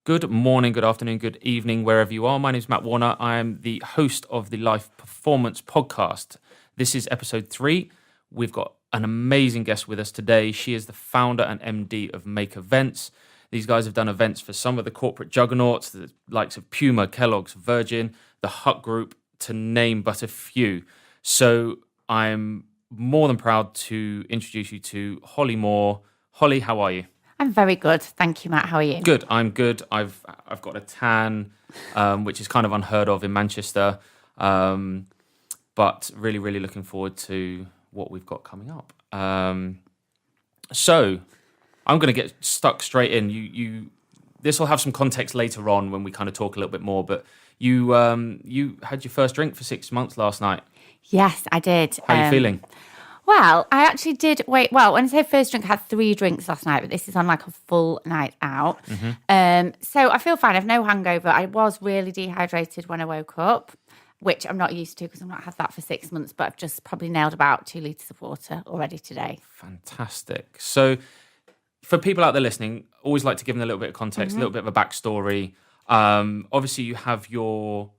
Good morning, good afternoon, good evening, wherever you are. My name is Matt Warner. I am the host of the Life Performance Podcast. This is episode 3. We've got an amazing guest with us today. She is the founder and MD of Make Events. These guys have done events for some of the corporate juggernauts, the likes of Puma, Kellogg's, Virgin, the Hut Group, to name but a few. So I'm more than proud to introduce you to Holly Moore. Holly, how are you? I'm very good. Thank you, Matt. How are you? Good. I'm good. I've got a tan, which is kind of unheard of in Manchester. But really, really looking forward to what we've got coming up. So I'm going to get stuck straight in. You this will have some context later on when we kind of talk a little bit more. But you had your first drink for 6 months last night. Yes, I did. How are you feeling? Well, I actually did when I say first drink, I had 3 drinks last night, but this is on like a full night out. Mm-hmm. So I feel fine. I've no hangover. I was really dehydrated when I woke up, which I'm not used to because I've not had that for 6 months, but I've just probably nailed about 2 litres of water already today. Fantastic. So for people out there listening, always like to give them a little bit of context, a little bit of a backstory. Obviously, you have your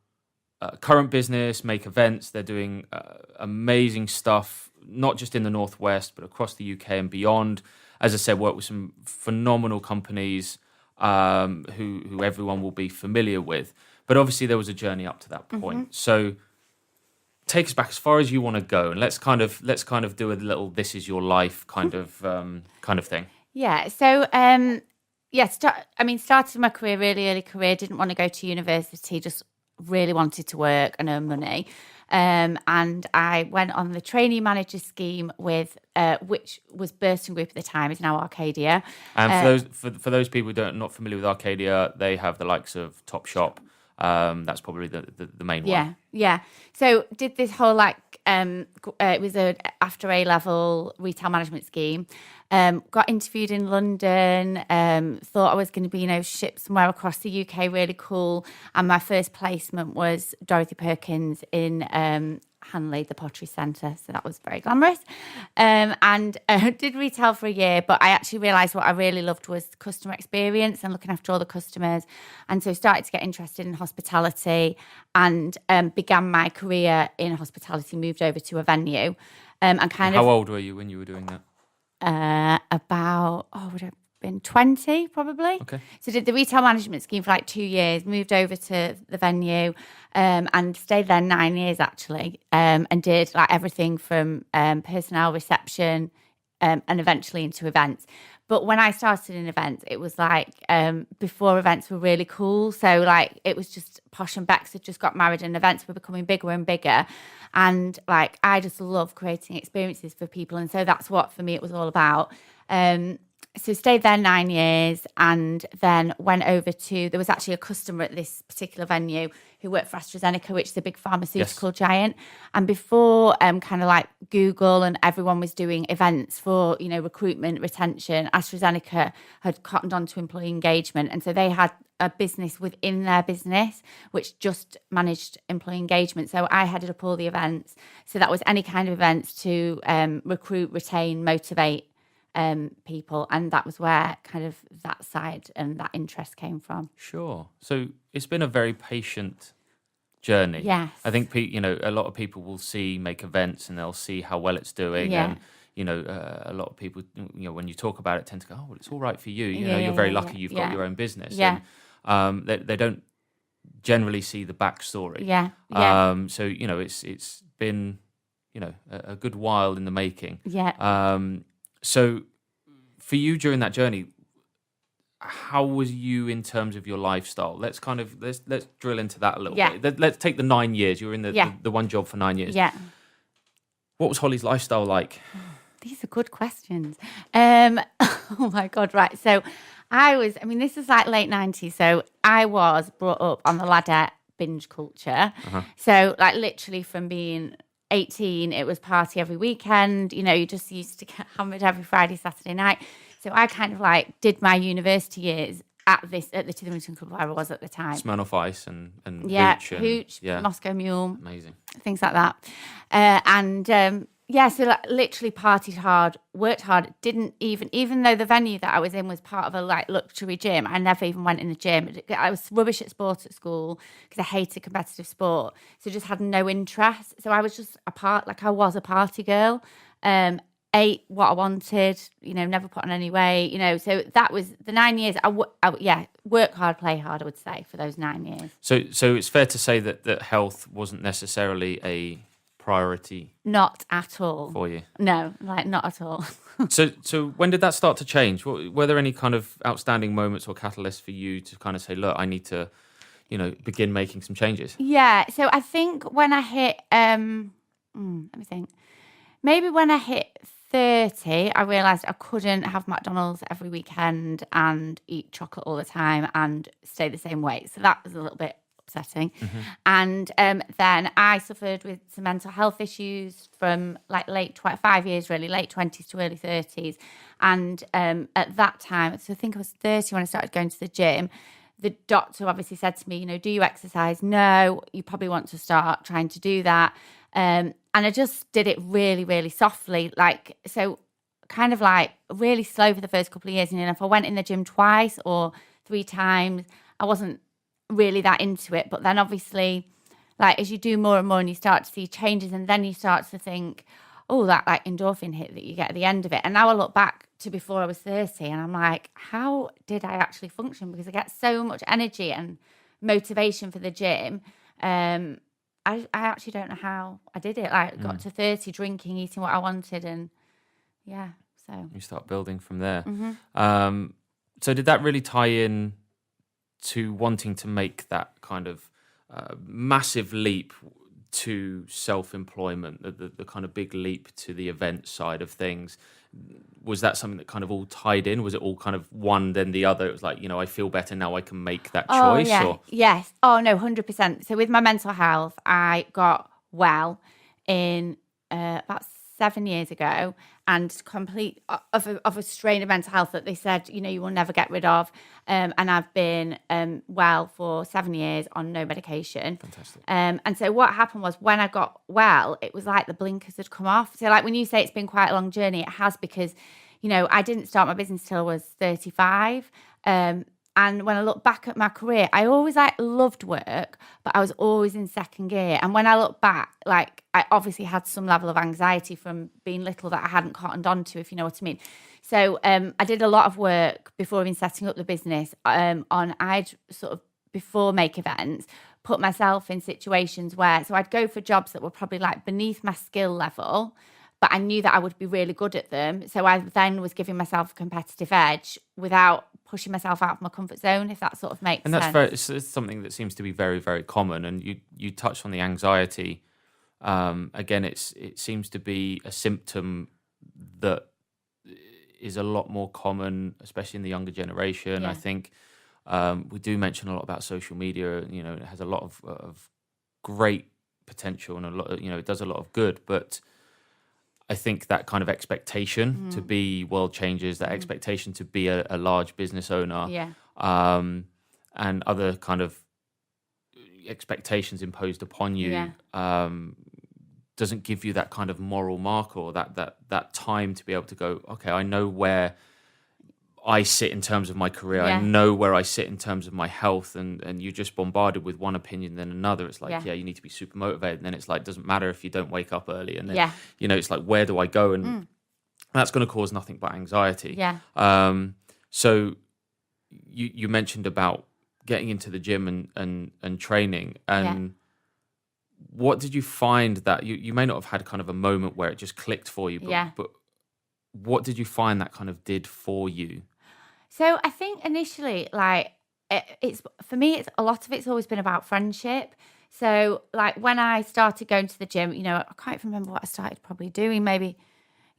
current business, Make Events. They're doing amazing stuff, not just in the Northwest, but across the UK and beyond. As I said, work with some phenomenal companies who everyone will be familiar with. But obviously, there was a journey up to that point. So take us back as far as you want to go, and let's kind of do a little "this is your life" kind of thing. Yeah. So started my career really early career. Didn't want to go to university. Just really wanted to work and earn money. And I went on the trainee manager scheme with which was Burton Group at the time, is now Arcadia. And for those people who are not familiar with Arcadia, they have the likes of Topshop. That's probably the main one. Yeah. So did this whole it was a after A-level retail management scheme. Got interviewed in London. Thought I was going to be shipped somewhere across the UK, really cool. And my first placement was Dorothy Perkins in Hanley, the Pottery Centre. So that was very glamorous. And did retail for a year, but I actually realised what I really loved was customer experience and looking after all the customers. And so started to get interested in hospitality and began my career in hospitality, moved over to a venue. How old were you when you were doing that? Would have been 20 probably. Okay. So did the retail management scheme for 2 years, moved over to the venue and stayed there 9 years actually, and did everything from personnel, reception, and eventually into events. But when I started in events, it was before events were really cool. So it was just Posh and Bex had just got married and events were becoming bigger and bigger. And I just love creating experiences for people. And so that's what, for me, it was all about. So stayed there 9 years and then went over there was actually a customer at this particular venue who worked for AstraZeneca, which is a big pharmaceutical giant. And before Google and everyone was doing events for, recruitment, retention, AstraZeneca had cottoned on to employee engagement. And so they had a business within their business, which just managed employee engagement. So I headed up all the events. So that was any kind of events to recruit, retain, motivate people, and that was where kind of that side and that interest came from. Sure. So it's been a very patient journey. Yes. I think a lot of people will Make Events and they'll see how well it's doing, and a lot of people when you talk about it tend to go, oh well, it's all right for you. You're very lucky you've got your own business. Yeah. And they don't generally see the backstory. Yeah. So it's been a good while in the making. Yeah. So for you during that journey, how was you in terms of your lifestyle? Let's drill into that a little bit. Let's take the 9 years. You were in the one job for 9 years. Yeah. What was Holly's lifestyle like? These are good questions. Oh my God, right. So this is late 90s. So I was brought up on the ladette binge culture. Uh-huh. So literally from being 18, it was party every weekend. You just used to get hammered every Friday, Saturday night. So I kind of did my university years at the Titherington Club where I was at the time. Smirnoff Ice and Hooch, Moscow Mule. Amazing. Things like that. And Yeah, so like literally partied hard, worked hard, didn't even though the venue that I was in was part of a like luxury gym, I never even went in the gym. I was rubbish at sport at school because I hated competitive sport. So just had no interest. So I was just I was a party girl. Ate what I wanted, never put on any weight, so that was the 9 years. Work hard, play hard, I would say, for those 9 years. So it's fair to say that health wasn't necessarily a priority. Not at all. For you? No, not at all. So when did that start to change? Were there any kind of outstanding moments or catalysts for you to kind of say, look, I need to, begin making some changes? Yeah, so I think when I hit, let me think, maybe when I hit 30, I realised I couldn't have McDonald's every weekend and eat chocolate all the time and stay the same weight. So that was a little bit upsetting. Mm-hmm. And then I suffered with some mental health issues from like late 20s to early 30s. And at that time, so I think I was 30 when I started going to the gym. The doctor obviously said to me, do you exercise? No, you probably want to start trying to do that. And I just did it really, really softly, so kind of like really slow for the first couple of years. And if I went in the gym twice or 3 times, I wasn't really that into it. But then obviously, like as you do more and more and you start to see changes, and then you start to think, oh, that like endorphin hit that you get at the end of it. And now I look back to before I was 30 and I'm like, how did I actually function? Because I get so much energy and motivation for the gym. I actually don't know how I did it. Like got to 30, drinking, eating what I wanted, and yeah. So you start building from there. Mm-hmm. So did that really tie in to wanting to make that kind of massive leap to self-employment, the kind of big leap to the event side of things? Was that something that kind of all tied in? Was it all kind of one then the other? It was like, I feel better now, I can make that choice? Yeah. Or? Yes. Oh, no, 100%. So with my mental health, I got well in about 7 years ago, and complete of a strain of mental health that they said, you will never get rid of. And I've been well for 7 years on no medication. Fantastic. And so what happened was when I got well, it was like the blinkers had come off. So like when you say it's been quite a long journey, it has, because, I didn't start my business till I was 35. And when I look back at my career, I always loved work, but I was always in second gear. And when I look back, I obviously had some level of anxiety from being little that I hadn't cottoned on to, if you know what I mean. So I did a lot of work before even setting up the business I'd sort of, before make events, put myself in situations where, so I'd go for jobs that were probably like beneath my skill level, but I knew that I would be really good at them. So I then was giving myself a competitive edge without pushing myself out of my comfort zone, if that sort of makes sense. And that's it's something that seems to be very, very common. And you touched on the anxiety. Again, it seems to be a symptom that is a lot more common, especially in the younger generation. Yeah. I think we do mention a lot about social media. It has a lot of great potential and a lot. It does a lot of good, but I think that kind of expectation to be world changers, that expectation to be a large business owner, and other kind of expectations imposed upon you, doesn't give you that kind of moral marker or that time to be able to go, okay, I know where I sit in terms of my career. I know where I sit in terms of my health, and you're just bombarded with one opinion then another. It's like, you need to be super motivated. And then it's like, doesn't matter if you don't wake up early. And then, it's like, where do I go? And that's going to cause nothing but anxiety. Yeah. So you mentioned about getting into the gym and training. And what did you find that you may not have had kind of a moment where it just clicked for you, but what did you find that kind of did for you? So I think initially, it's for me, it's a lot of it's always been about friendship. So when I started going to the gym, I can't even remember what I started probably doing. Maybe,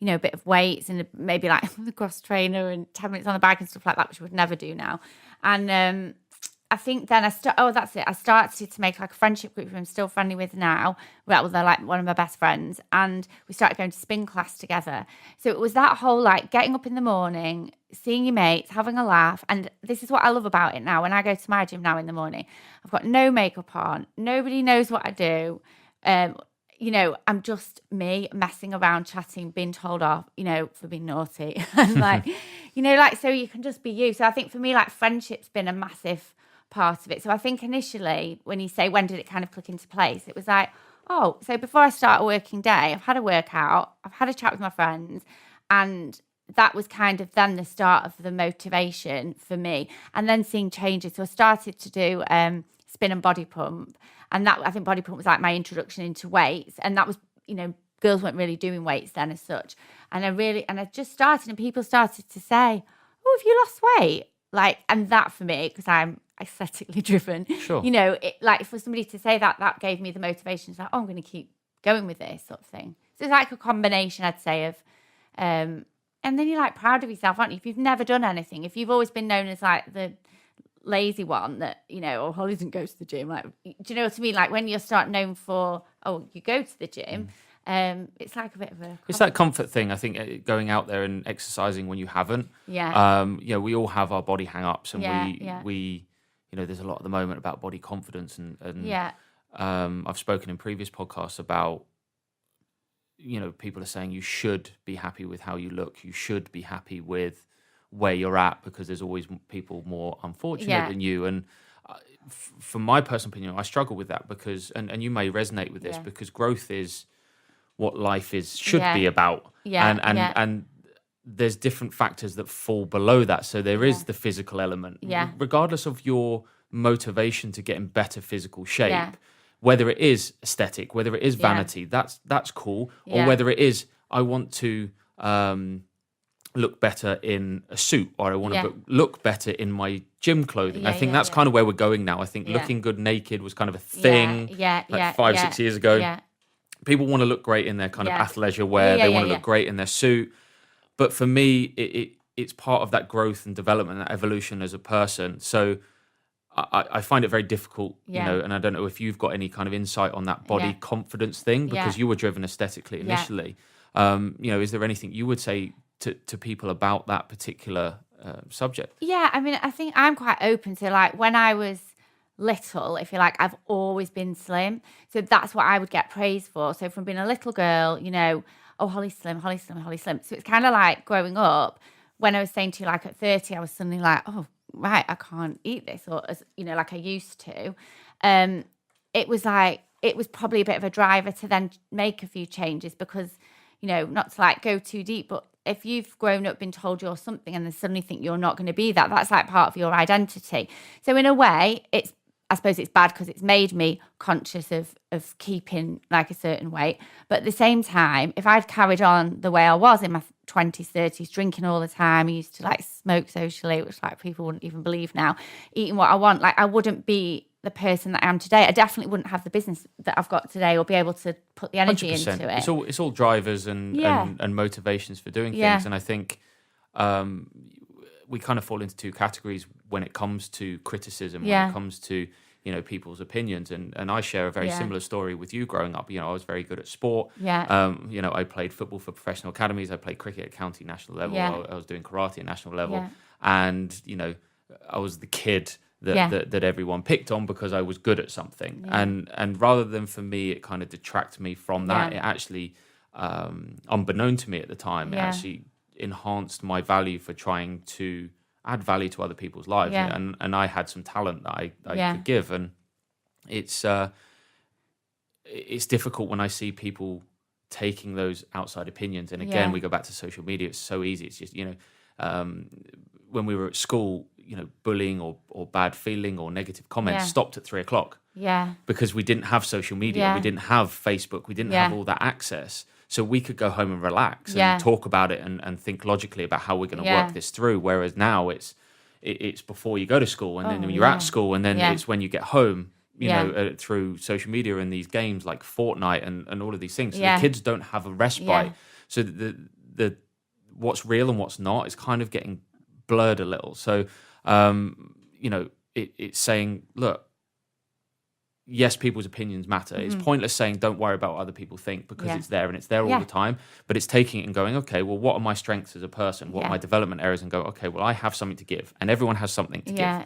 a bit of weights and maybe the cross trainer and 10 minutes on the bike and stuff like that, which I would never do now. And I think then I started to make a friendship group who I'm still friendly with now. Well, they're one of my best friends, and we started going to spin class together. So it was that whole getting up in the morning, seeing your mates, having a laugh. And this is what I love about it now. When I go to my gym now in the morning, I've got no makeup on. Nobody knows what I do. I'm just me messing around, chatting, being told off, for being naughty. And so you can just be you. So I think for me, like, friendship's been a massive part of it. So I think initially when you say, when did it kind of click into place? It was like, oh, so before I start a working day, I've had a workout, I've had a chat with my friends, and that was kind of then the start of the motivation for me. And then seeing changes. So I started to do spin and body pump. And that, I think body pump was like my introduction into weights. And that was, girls weren't really doing weights then as such. And I just started, and people started to say, oh, have you lost weight? Like, and that for me, because I'm aesthetically driven, Sure. Like for somebody to say that gave me the motivation. It's like, oh, I'm going to keep going with this sort of thing. So it's like a combination, I'd say, of, and then you're like proud of yourself, aren't you? If you've never done anything, if you've always been known as like the lazy one that, or Holly doesn't go to the gym. Like, do you know what I mean? Like when you start known for, oh, you go to the gym, it's like a bit of a... It's that comfort thing, I think, going out there and exercising when you haven't. Yeah. We all have our body hang-ups, and Yeah, we there's a lot at the moment about body confidence, and yeah. I've spoken in previous podcasts about, people are saying you should be happy with how you look, you should be happy with where you're at, because there's always people more unfortunate than you. And from my personal opinion, I struggle with that because, and you may resonate with this, because growth is what life should be about. And there's different factors that fall below that. So there is the physical element, regardless of your motivation to get in better physical shape, whether it is aesthetic, whether it is vanity, that's cool. Or whether it is, I want to, look better in a suit, or I want to look better in my gym clothing. I think that's kind of where we're going now. I think looking good naked was kind of a thing 5-6 years ago. People want to look great in their kind of athleisure wear. They want to look great in their suit. But for me, it's part of that growth and development, that evolution as a person. So I find it very difficult, and I don't know if you've got any kind of insight on that body confidence thing, because you were driven aesthetically initially. Is there anything you would say to people about that particular subject? Yeah, I mean, I think I'm quite open to, like, when I was little, if you like, I've always been slim. So that's what I would get praised for. So from being a little girl, oh, Holly's slim, Holly's slim, Holly's slim. So it's kind of like growing up, when I was saying to you, like, at 30, I was suddenly like, oh, right, I can't eat this, or, like I used to. It was probably a bit of a driver to then make a few changes, because, not to like go too deep, but if you've grown up, been told you're something, and then suddenly think you're not going to be that, that's like part of your identity. So in a way, I suppose it's bad, because it's made me conscious of keeping like a certain weight. But at the same time, if I'd carried on the way I was in my 20s, 30s, drinking all the time, I used to like smoke socially, which like people wouldn't even believe now, eating what I want, like I wouldn't be the person that I am today. I definitely wouldn't have the business that I've got today, or be able to put the energy 100%. into it. It's all drivers and motivations for doing things. And I think we kind of fall into two categories when it comes to criticism, when it comes to people's opinions, and I share a very similar story with you. Growing up, I was very good at sport. I played football for professional academies. I played cricket at county national level. I was doing karate at national level, and I was the kid that everyone picked on because I was good at something. And rather than, for me, it kind of detracted me from that, it actually, unbeknown to me at the time, it actually enhanced my value for trying to add value to other people's lives. And I had some talent that I could give. And it's difficult when I see people taking those outside opinions. And again, we go back to social media. It's so easy. It's just, when we were at school, bullying or bad feeling or negative comments stopped at 3:00. Because we didn't have social media. We didn't have Facebook. We didn't have all that access. So we could go home and relax and talk about it and think logically about how we're going to work this through. Whereas now it's before you go to school, and then when you're at school, and then it's when you get home, through social media and these games like Fortnite and all of these things. So the kids don't have a respite. So the what's real and what's not is kind of getting blurred a little. So, it's saying, look, yes, people's opinions matter. It's pointless saying don't worry about what other people think, because it's there and it's there all the time. But it's taking it and going, okay, well, what are my strengths as a person? What are my development areas? And go, okay, well, I have something to give, and everyone has something to give.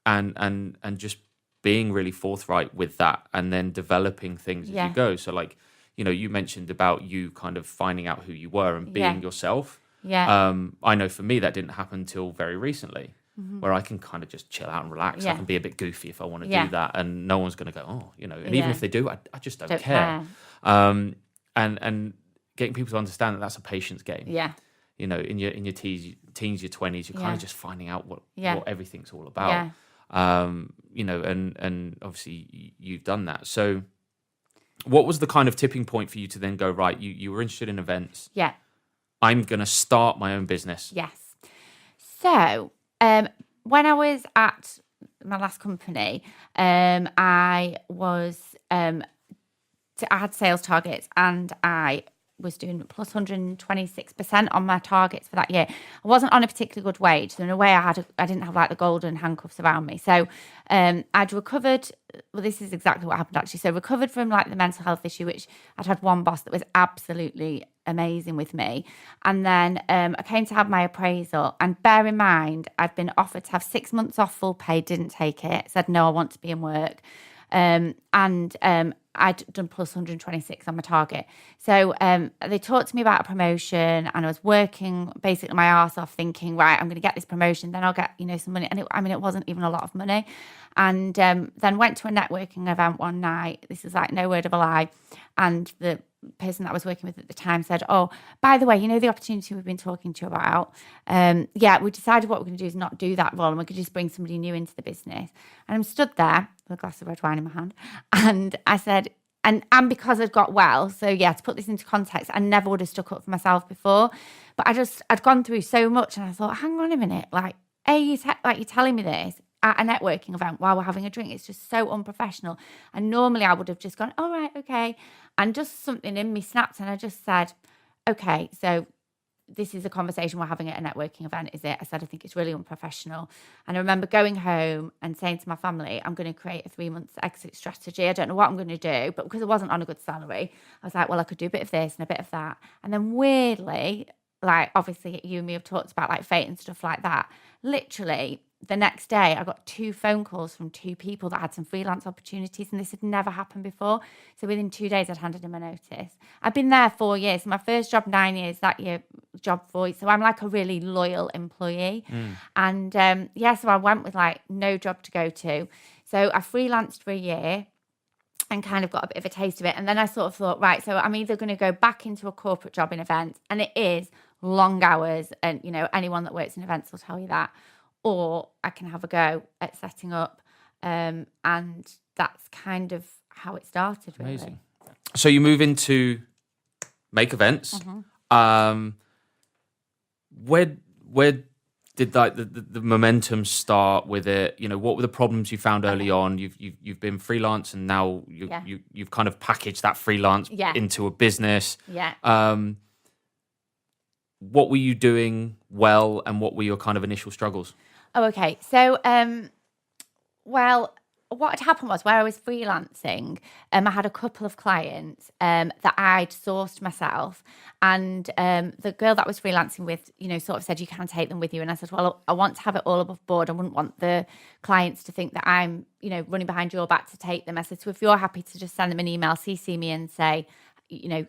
And just being really forthright with that and then developing things as you go. So like, you mentioned about you kind of finding out who you were and being yourself. Yeah. I know for me that didn't happen until very recently, where I can kind of just chill out and relax. I can be a bit goofy if I want to do that, and no one's going to go, and even if they do, I just don't care. And getting people to understand that that's a patience game. Yeah. In your teens, your 20s, you're kind of just finding out what everything's all about. Yeah. And obviously you've done that. So what was the kind of tipping point for you to then go, right, you were interested in events. Yeah. I'm going to start my own business. Yes. So when I was at my last company, I had sales targets, and I was doing plus 126% on my targets for that year. I wasn't on a particularly good wage, so in a way I didn't have like the golden handcuffs around me. So I'd recovered. Well, this is exactly what happened actually. So recovered from like the mental health issue, which I'd had one boss that was absolutely amazing with me, and then I came to have my appraisal. And bear in mind, I'd been offered to have 6 months off full pay, didn't take it. Said no, I want to be in work. I'd done plus 126 on my target. So they talked to me about a promotion, and I was working basically my arse off thinking, right, I'm going to get this promotion, then I'll get, some money. And it wasn't even a lot of money. And then went to a networking event one night. This is like no word of a lie. And the person that I was working with at the time said, oh, by the way, the opportunity we've been talking to you about, we decided what we're going to do is not do that role, and we could just bring somebody new into the business. And I'm stood there with a glass of red wine in my hand, and I said, and because I'd got well, so to put this into context, I never would have stuck up for myself before, but I'd gone through so much, and I thought, hang on a minute, like, you're telling me this at a networking event while we're having a drink. It's just so unprofessional. And normally I would have just gone, all right, okay. And just something in me snapped, and I just said, okay, so this is a conversation we're having at a networking event, is it? I said, I think it's really unprofessional. And I remember going home and saying to my family, I'm going to create a 3-month exit strategy. I don't know what I'm going to do, but because I wasn't on a good salary, I was like, well, I could do a bit of this and a bit of that. And then weirdly, like obviously you and me have talked about like fate and stuff like that. Literally, the next day, I got 2 phone calls from 2 people that had some freelance opportunities, and this had never happened before. So within 2 days, I'd handed in my notice. I've been there 4 years. My first job 9 years, that year job 4. So I'm like a really loyal employee. And so I went with like no job to go to. So I freelanced for a year and kind of got a bit of a taste of it. And then I sort of thought, right, so I'm either going to go back into a corporate job in events, and it is long hours, and anyone that works in events will tell you that, or I can have a go at setting up. And that's kind of how it started, really. Amazing. So you move into make events. Where did like the momentum start with it? What were the problems you found early on? You've been freelance, and now you've kind of packaged that freelance into a business. What were you doing well, and what were your kind of initial struggles? Oh, okay. So, what had happened was where I was freelancing, I had a couple of clients that I'd sourced myself, and the girl that I was freelancing with, sort of said, you can take them with you. And I said, well, I want to have it all above board. I wouldn't want the clients to think that I'm, running behind your back to take them. I said, so if you're happy to just send them an email, CC me and say,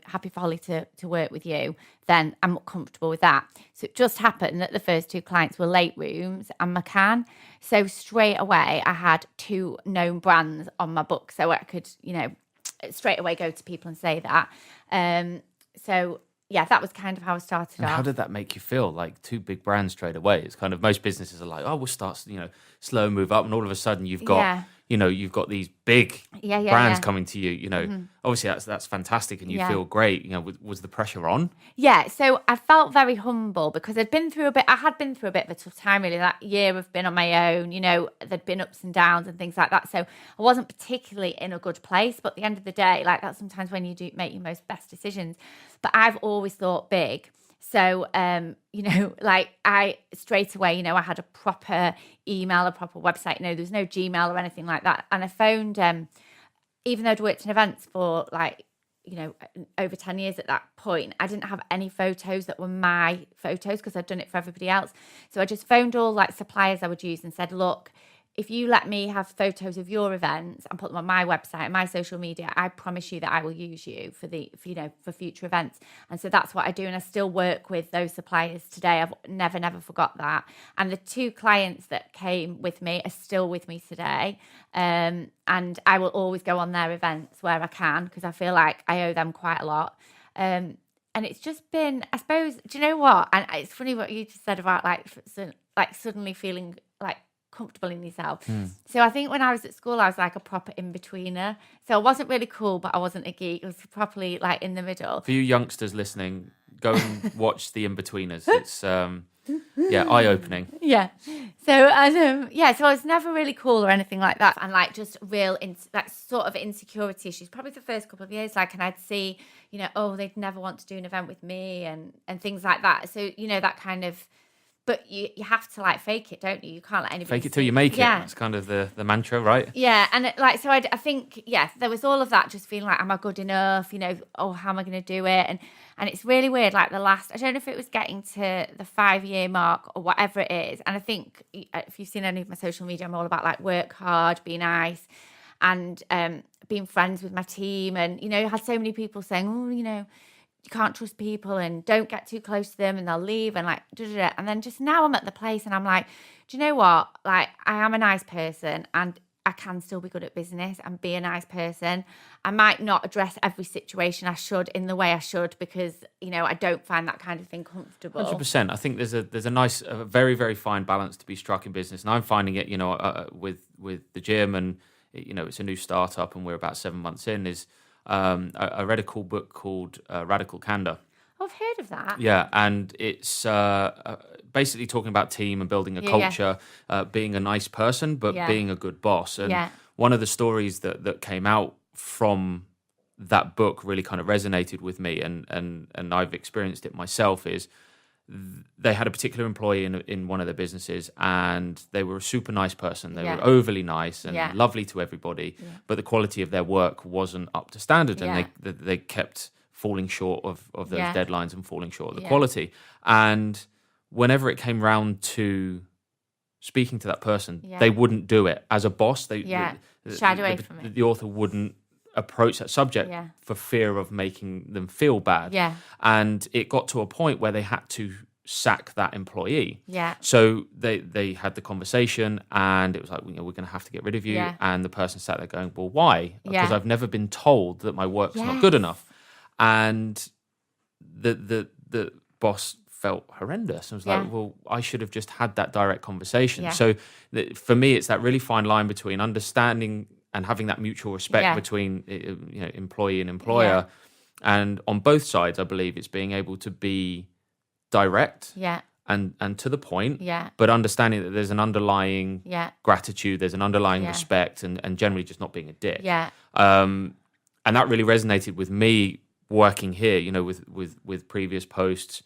happy for Holly to work with you, then I'm comfortable with that. So it just happened that the first 2 clients were Late Rooms and McCann. So straight away, I had 2 known brands on my book. So I could, straight away go to people and say that. That was kind of how I started off. How did that make you feel? Like 2 big brands straight away? It's kind of, most businesses are like, oh, we'll start, slow move up. And all of a sudden you've got, you've got these big brands coming to you, obviously that's fantastic, and you feel great. Was the pressure on? Yeah. So I felt very humble because I had been through a bit of a tough time, really. That year I've been on my own, there'd been ups and downs and things like that. So I wasn't particularly in a good place, but at the end of the day, like that's sometimes when you do make your most best decisions. But I've always thought big. So, like I straight away, I had a proper email, a proper website, there was no Gmail or anything like that. And I phoned, even though I'd worked in events for like, over 10 years at that point, I didn't have any photos that were my photos because I'd done it for everybody else. So I just phoned all like suppliers I would use and said, look, if you let me have photos of your events and put them on my website and my social media, I promise you that I will use you for future events. And so that's what I do. And I still work with those suppliers today. I've never forgot that. And the 2 clients that came with me are still with me today. And I will always go on their events where I can, because I feel like I owe them quite a lot. And it's just been, I suppose, do you know what? And it's funny what you just said about like suddenly feeling like comfortable in yourself. So I think when I was at school, I was like a proper in-betweener. So I wasn't really cool, but I wasn't a geek. I was properly like in the middle. For you youngsters listening, go and watch The In-Betweeners. It's eye-opening. Yeah. So so I was never really cool or anything like that, and like just real sort of insecurity issues. Probably the first couple of years, like, and I'd see, they'd never want to do an event with me and things like that. So that kind of. But you have to like fake it, don't you? You can't let anybody fake it till you make it. That's kind of the mantra, right? Yeah, and so I think there was all of that, just feeling like, am I good enough? How am I going to do it? And it's really weird. Like I don't know if it was getting to the 5-year mark or whatever it is. And I think if you've seen any of my social media, I'm all about like work hard, be nice, and being friends with my team. And I had so many people saying, you can't trust people and don't get too close to them and they'll leave and like, and then just now I'm at the place and I'm like, do you know what? Like, I am a nice person and I can still be good at business and be a nice person. I might not address every situation I should in the way I should because, I don't find that kind of thing comfortable. 100%. I think there's a nice, very, very fine balance to be struck in business. And I'm finding it, with the gym and, it's a new startup and we're about 7 months in I read a cool book called Radical Candor. Oh, I've heard of that. Yeah, and it's basically talking about team and building a culture, being a nice person, but being a good boss. And one of the stories that came out from that book really kind of resonated with me, and I've experienced it myself, is they had a particular employee in one of their businesses and they were a super nice person. They were overly nice and lovely to everybody, but the quality of their work wasn't up to standard and they kept falling short of those deadlines and falling short of the quality. And whenever it came round to speaking to that person, they wouldn't do it. As a boss, shied away from it. The author wouldn't approach that subject for fear of making them feel bad. And it got to a point where they had to sack that employee. So they had the conversation and it was like, we're going to have to get rid of you. And the person sat there going, well, why? Because I've never been told that my work's not good enough. And the boss felt horrendous and was like, well, I should have just had that direct conversation. So for me, it's that really fine line between understanding and having that mutual respect between employee and employer. And on both sides, I believe it's being able to be direct and to the point, but understanding that there's an underlying gratitude, there's an underlying respect, and generally just not being a dick. And that really resonated with me working here, with previous posts.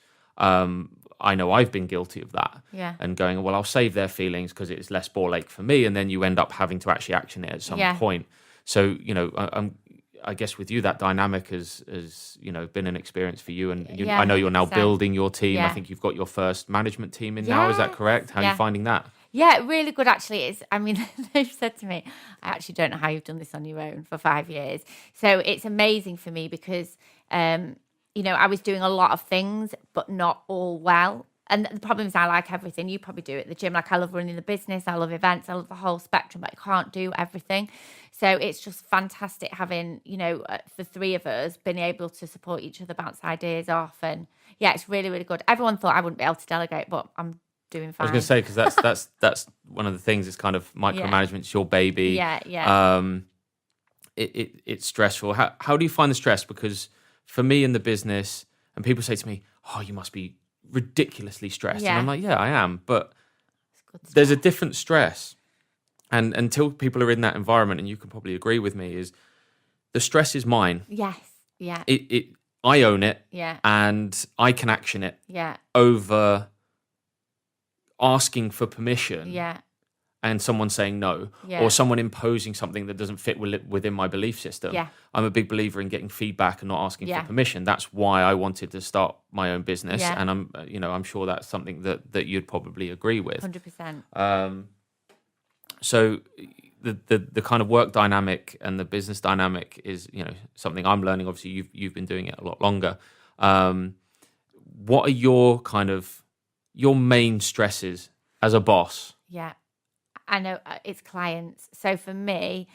I know I've been guilty of that and going, well, I'll save their feelings because it's less ball ache for me. And then you end up having to actually action it at some point. So, I guess with you, that dynamic has been an experience for you. And I know you're now building your team. I think you've got your first management team in now. Is that correct? How are you finding that? Yeah, really good, actually. They've said to me, I actually don't know how you've done this on your own for 5 years. So it's amazing for me because, I was doing a lot of things, but not all well. And the problem is I like everything. You probably do at the gym. Like, I love running the business. I love events. I love the whole spectrum, but I can't do everything. So it's just fantastic having, the 3 of us been able to support each other, bounce ideas off. And it's really, really good. Everyone thought I wouldn't be able to delegate, but I'm doing fine. I was going to say, because that's one of the things. It's kind of micromanagement. It's your baby. It's stressful. How do you find the stress? Because for me in the business, and people say to me, oh, you must be ridiculously stressed. And I'm like, yeah, I am. But there's a different stress. And until people are in that environment, and you can probably agree with me, is the stress is mine. Yes. Yeah. I own it. Yeah. And I can action it. Yeah. Over asking for permission. Yeah. And someone saying no, or someone imposing something that doesn't fit within my belief system. I'm a big believer in getting feedback and not asking for permission. That's why I wanted to start my own business, and I'm sure that's something that you'd probably agree with. 100%. So the kind of work dynamic and the business dynamic is, something I'm learning. Obviously, you've been doing it a lot longer. What are your main stresses as a boss? Yeah, I know it's clients. So for me,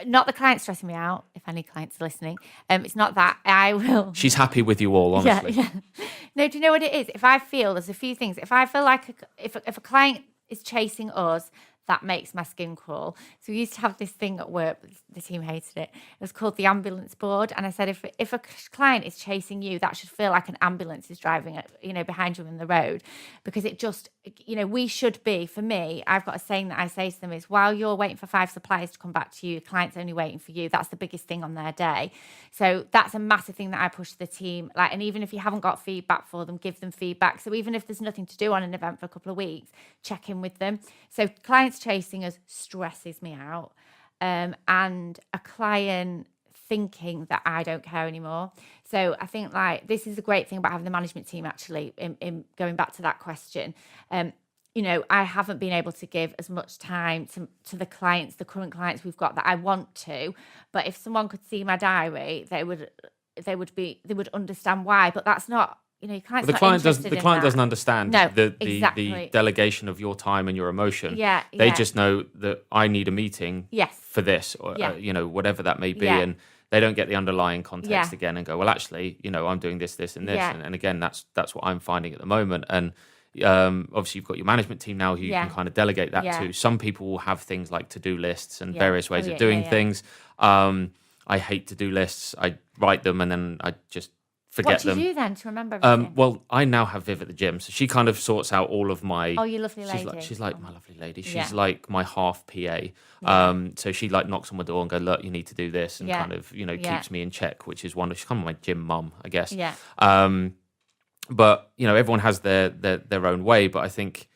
not the clients stressing me out. If any clients are listening, it's not that I will. She's happy with you all, honestly. Yeah. No, do you know what it is? If I feel there's a few things. If I feel like if a client is chasing us, that makes my skin crawl. So we used to have this thing at work. The team hated it. It was called the ambulance board. And I said, if a client is chasing you, that should feel like an ambulance is driving, behind you in the road, because it just, we should be. For me, I've got a saying that I say to them is, while you're waiting for 5 suppliers to come back to you, your client's only waiting for you. That's the biggest thing on their day. So that's a massive thing that I push to the team. And even if you haven't got feedback for them, give them feedback. So even if there's nothing to do on an event for a couple of weeks, check in with them. So clients chasing us stresses me out, and a client thinking that I don't care anymore. So I think this is a great thing about having the management team, actually, in going back to that question. I haven't been able to give as much time to the clients, the current clients we've got, that I want to, but if someone could see my diary, they would understand why. But that's not, your client's the not client interested the client doesn't understand exactly. the delegation of your time and your emotion. Yeah, they just know that I need a meeting for this, or whatever that may be, and they don't get the underlying context again and go, well, actually, I'm doing this, and this, and again, that's what I'm finding at the moment. And obviously, you've got your management team now who you can kind of delegate that to. Some people will have things like to-do lists and various ways of doing things. I hate to-do lists. I write them and then I just forget them. What do you do then to remember everything? Well, I now have Viv at the gym, so she kind of sorts out all of my. Oh, you lovely lady. She's like my lovely lady. She's like my half PA. So she knocks on my door and goes, look, you need to do this, and kind of keeps me in check, which is wonderful. She's kind of my gym mum, I guess. Yeah. But everyone has their own way. But I think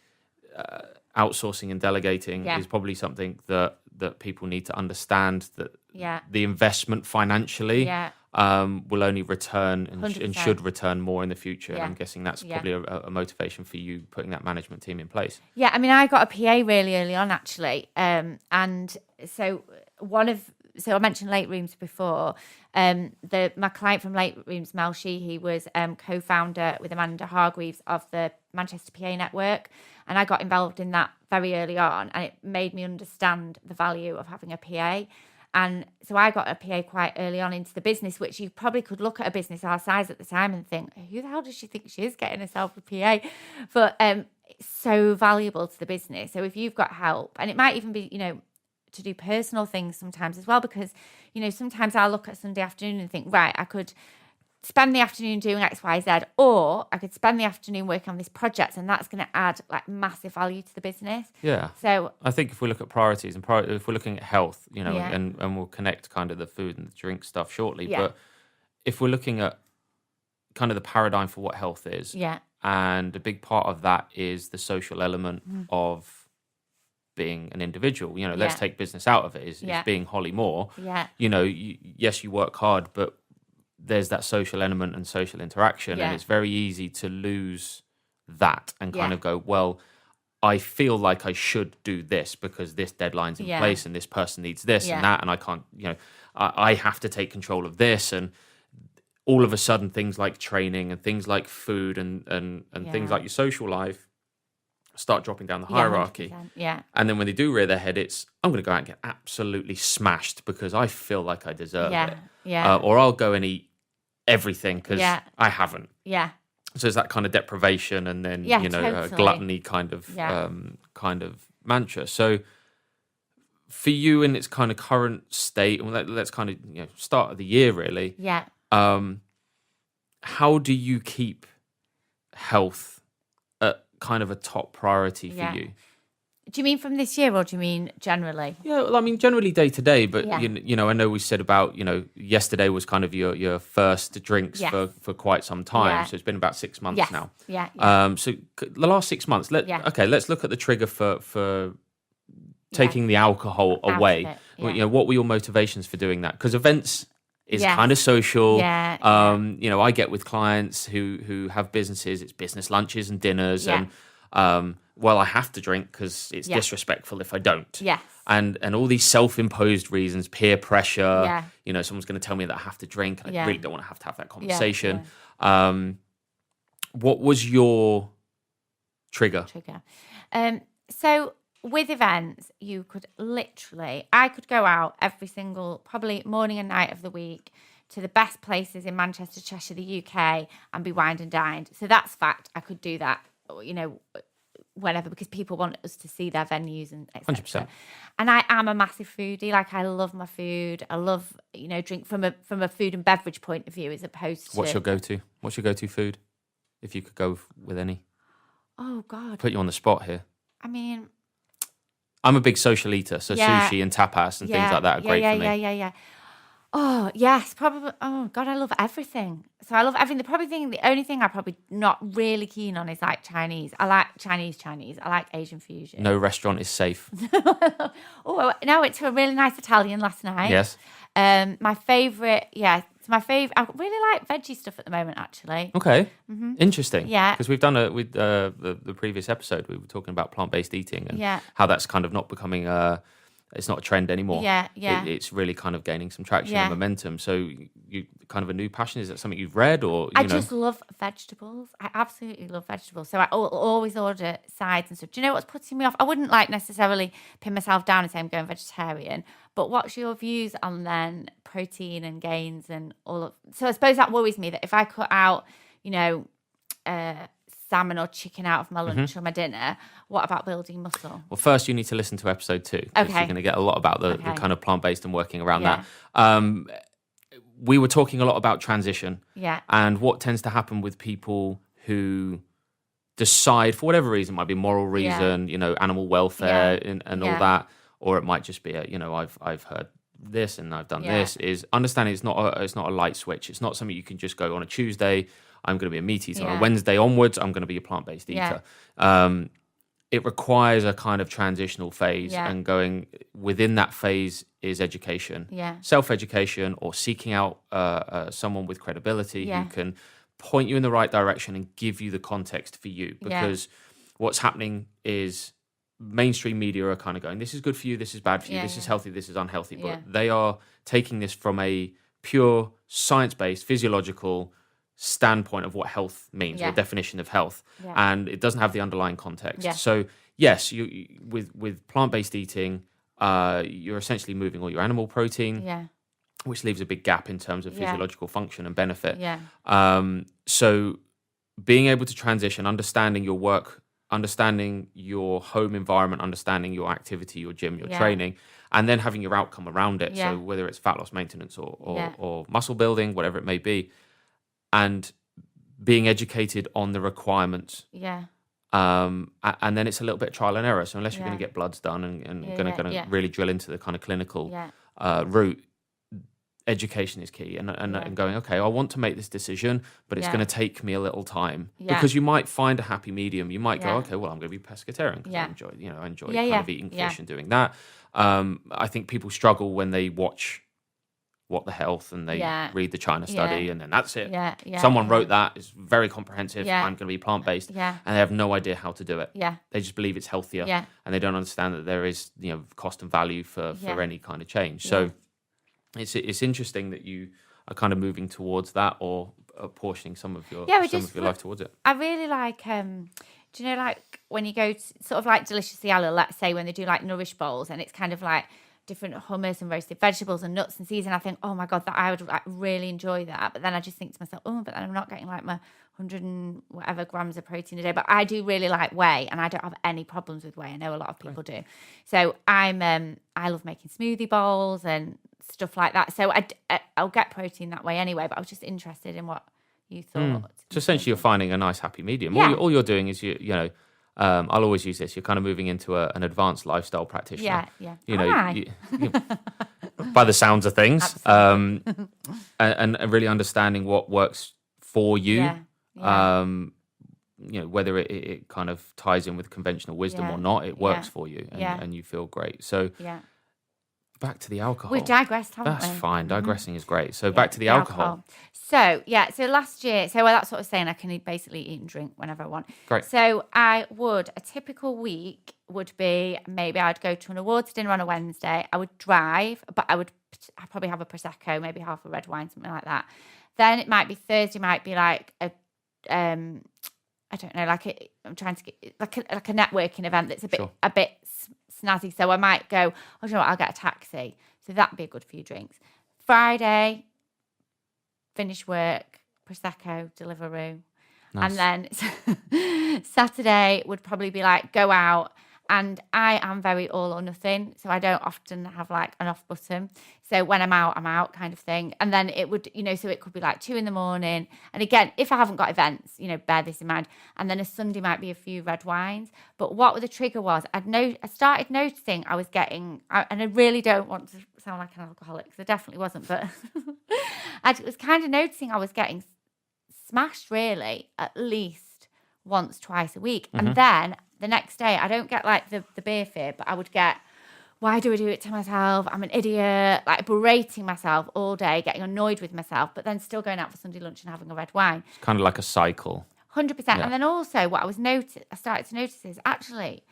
outsourcing and delegating is probably something that people need to understand, that the investment financially will only return and should return more in the future. And I'm guessing that's probably a motivation for you putting that management team in place. Yeah, I mean, I got a PA really early on, actually. And so I mentioned Late Rooms before. My client from Late Rooms, Mel Sheehy, was co-founder with Amanda Hargreaves of the Manchester PA Network. And I got involved in that very early on, and it made me understand the value of having a PA. And so I got a PA quite early on into the business, which you probably could look at a business our size at the time and think, who the hell does she think she is, getting herself a PA? But it's so valuable to the business. So if you've got help, and it might even be, to do personal things sometimes as well, because, sometimes I'll look at Sunday afternoon and think, right, I could spend the afternoon doing X, Y, Z, or I could spend the afternoon working on this project, and that's going to add massive value to the business. Yeah. So I think if we look at priorities and if we're looking at health, and we'll connect kind of the food and the drink stuff shortly, but if we're looking at kind of the paradigm for what health is, and a big part of that is the social element of being an individual. Let's take business out of it. Is being Holly Moore. Yes, you work hard, but there's that social element and social interaction, and it's very easy to lose that and kind of go, well, I feel like I should do this because this deadline's in place and this person needs this and that, and I can't, I have to take control of this. And all of a sudden things like training and things like food and things like your social life start dropping down the hierarchy. And then when they do rear their head, it's, I'm going to go out and get absolutely smashed because I feel like I deserve it. Or I'll go and eat everything because I haven't. So it's that kind of deprivation and then gluttony kind of mantra. So for you in its kind of current state, let's kind of start of the year really. How do you keep health at kind of a top priority for you? Do you mean from this year or do you mean generally? Yeah, well, I mean generally day to day, but I know we said about yesterday was kind of your first drinks for quite some time, so it's been about 6 months now. So the last 6 months, let's look at the trigger for taking the alcohol away. What were your motivations for doing that? Because events is kind of social. I get with clients who have businesses, it's business lunches and dinners and well, I have to drink because it's disrespectful if I don't. Yes. And all these self-imposed reasons, peer pressure, Yeah. you know, someone's going to tell me that I have to drink. And I really don't want to have that conversation. Yeah. What was your trigger? So with events, you could I could go out every single, probably morning and night of the week to the best places in Manchester, Cheshire, the UK, and be wined and dined. So that's fact. I could do that, you know, whenever, because people want us to see their venues and etc. 100%. And I am a massive foodie. Like, I love my food. I love, you know, drink from a food and beverage point of view, as opposed to... What's your go-to? What's your go-to food? If you could go with any. Oh, God. Put you on the spot here. I mean... I'm a big social eater, so sushi and tapas and things like that are great for me. Yeah. Oh, yes, probably. Oh, God, I love everything. So I love everything. The only thing I'm probably not really keen on is like Chinese. I like Chinese. I like Asian fusion. No restaurant is safe. Oh, no, I went to a really nice Italian last night. Yes. My favourite, I really like veggie stuff at the moment, actually. Okay. Interesting. Yeah. Because we've done with the previous episode, we were talking about plant-based eating and how that's kind of not becoming it's not a trend anymore. Yeah. It's really kind of gaining some traction and momentum. So you kind of a new passion, is that something you've read or I just love vegetables. I absolutely love vegetables. So I always order sides and stuff. Do you know what's putting me off? I wouldn't like necessarily pin myself down and say I'm going vegetarian, but what's your views on then protein and gains and all of... So I suppose that worries me, that if I cut out, you know, salmon or chicken out of my lunch or my dinner, what about building muscle? Well, first you need to listen to episode 2. Because you're going to get a lot about the kind of plant-based and working around that. We were talking a lot about transition. Yeah. And what tends to happen with people who decide, for whatever reason, it might be moral reason, you know, animal welfare and all that, or it might just be I've heard this and I've done this, is understanding it's not a light switch. It's not something you can just go on a Tuesday, I'm going to be a meat eater. On a Wednesday onwards, I'm going to be a plant-based eater. It requires a kind of transitional phase, and going within that phase is education, self-education, or seeking out someone with credibility who can point you in the right direction and give you the context for you. Because what's happening is mainstream media are kind of going, this is good for you, this is bad for you, this is healthy, this is unhealthy. But they are taking this from a pure science-based, physiological standpoint of what health means, or definition of health, and it doesn't have the underlying context. So yes, you with plant-based eating, you're essentially moving all your animal protein, which leaves a big gap in terms of physiological function and benefit. So being able to transition, understanding your work, understanding your home environment, understanding your activity, your gym, your training, and then having your outcome around it. So whether it's fat loss maintenance or muscle building, whatever it may be, and being educated on the requirements. And then it's a little bit of trial and error. So unless you're going to get bloods done and going to really drill into the kind of clinical route, education is key. And going, okay, I want to make this decision, but it's going to take me a little time. Because you might find a happy medium. You might go, okay, well, I'm going to be pescatarian because I enjoy kind of eating fish and doing that. I think people struggle when they watch What the Health and they read the China study and then that's it. Someone wrote that, it's very comprehensive, I'm going to be plant-based, and they have no idea how to do it. They just believe it's healthier, and they don't understand that there is, you know, cost and value for any kind of change. So it's interesting that you are kind of moving towards that, or apportioning some of your life towards it. I really like do you know, like when you go to sort of like Delicious Yellow, let's say, when they do like nourish bowls, and it's kind of like different hummus and roasted vegetables and nuts and seeds, and I think, oh my God, that I would like really enjoy that. But then I just think to myself, oh, but then I'm not getting like my 100 and whatever grams of protein a day. But I do really like whey, and I don't have any problems with whey. I know a lot of people do. So I love making smoothie bowls and stuff like that. So I'll get protein that way anyway. But I was just interested in what you thought. So essentially, you're finding a nice happy medium. All you're doing is you know. I'll always use this. You're kind of moving into an advanced lifestyle practitioner. You know, by the sounds of things, and really understanding what works for you. You know, whether it kind of ties in with conventional wisdom or not, it works for you, and you feel great. So, back to the alcohol. We've digressed, haven't That's we? fine. Digressing is great. So back to the alcohol. So last year, that's what I was saying. I can basically eat and drink whenever I want. Great. So a typical week would be, maybe I'd go to an awards dinner on a Wednesday. I would drive, but I'd probably have a Prosecco, maybe half a red wine, something like that. Then it might be Thursday, might be like a, I don't know, I'm trying to get like a networking event that's a bit snazzy. So I might go, oh, you know what, I'll get a taxi. So that'd be a good few drinks. Friday, finish work, Prosecco, Deliveroo. Nice. And then Saturday would probably be like, go out. And I am very all or nothing. So I don't often have like an off button. So when I'm out kind of thing. And then it would, so it could be like 2 a.m. And again, if I haven't got events, bear this in mind. And then a Sunday might be a few red wines. But what the trigger was, I started noticing I was getting, and I really don't want to sound like an alcoholic, because I definitely wasn't, but I was kind of noticing I was getting smashed really at least once, twice a week. Mm-hmm. And then the next day, I don't get like the beer fear, but I would get, why do I do it to myself? I'm an idiot, like berating myself all day, getting annoyed with myself, but then still going out for Sunday lunch and having a red wine. It's kind of like a cycle. 100%. Yeah. And then also what I started to notice is actually,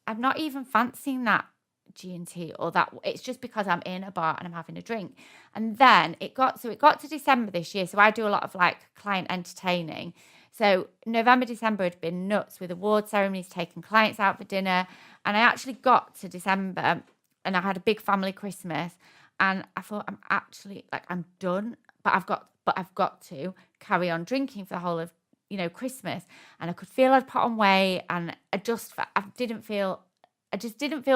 I'm not even fancying that G&T or that, it's just because I'm in a bar and I'm having a drink. And then it got to December this year. So I do a lot of like client entertaining. So November, December had been nuts with award ceremonies, taking clients out for dinner. And I actually got to December and I had a big family Christmas. And I thought, I'm actually like, I'm done, but I've got to carry on drinking for the whole of, Christmas. And I could feel I'd put on weight, and I just didn't feel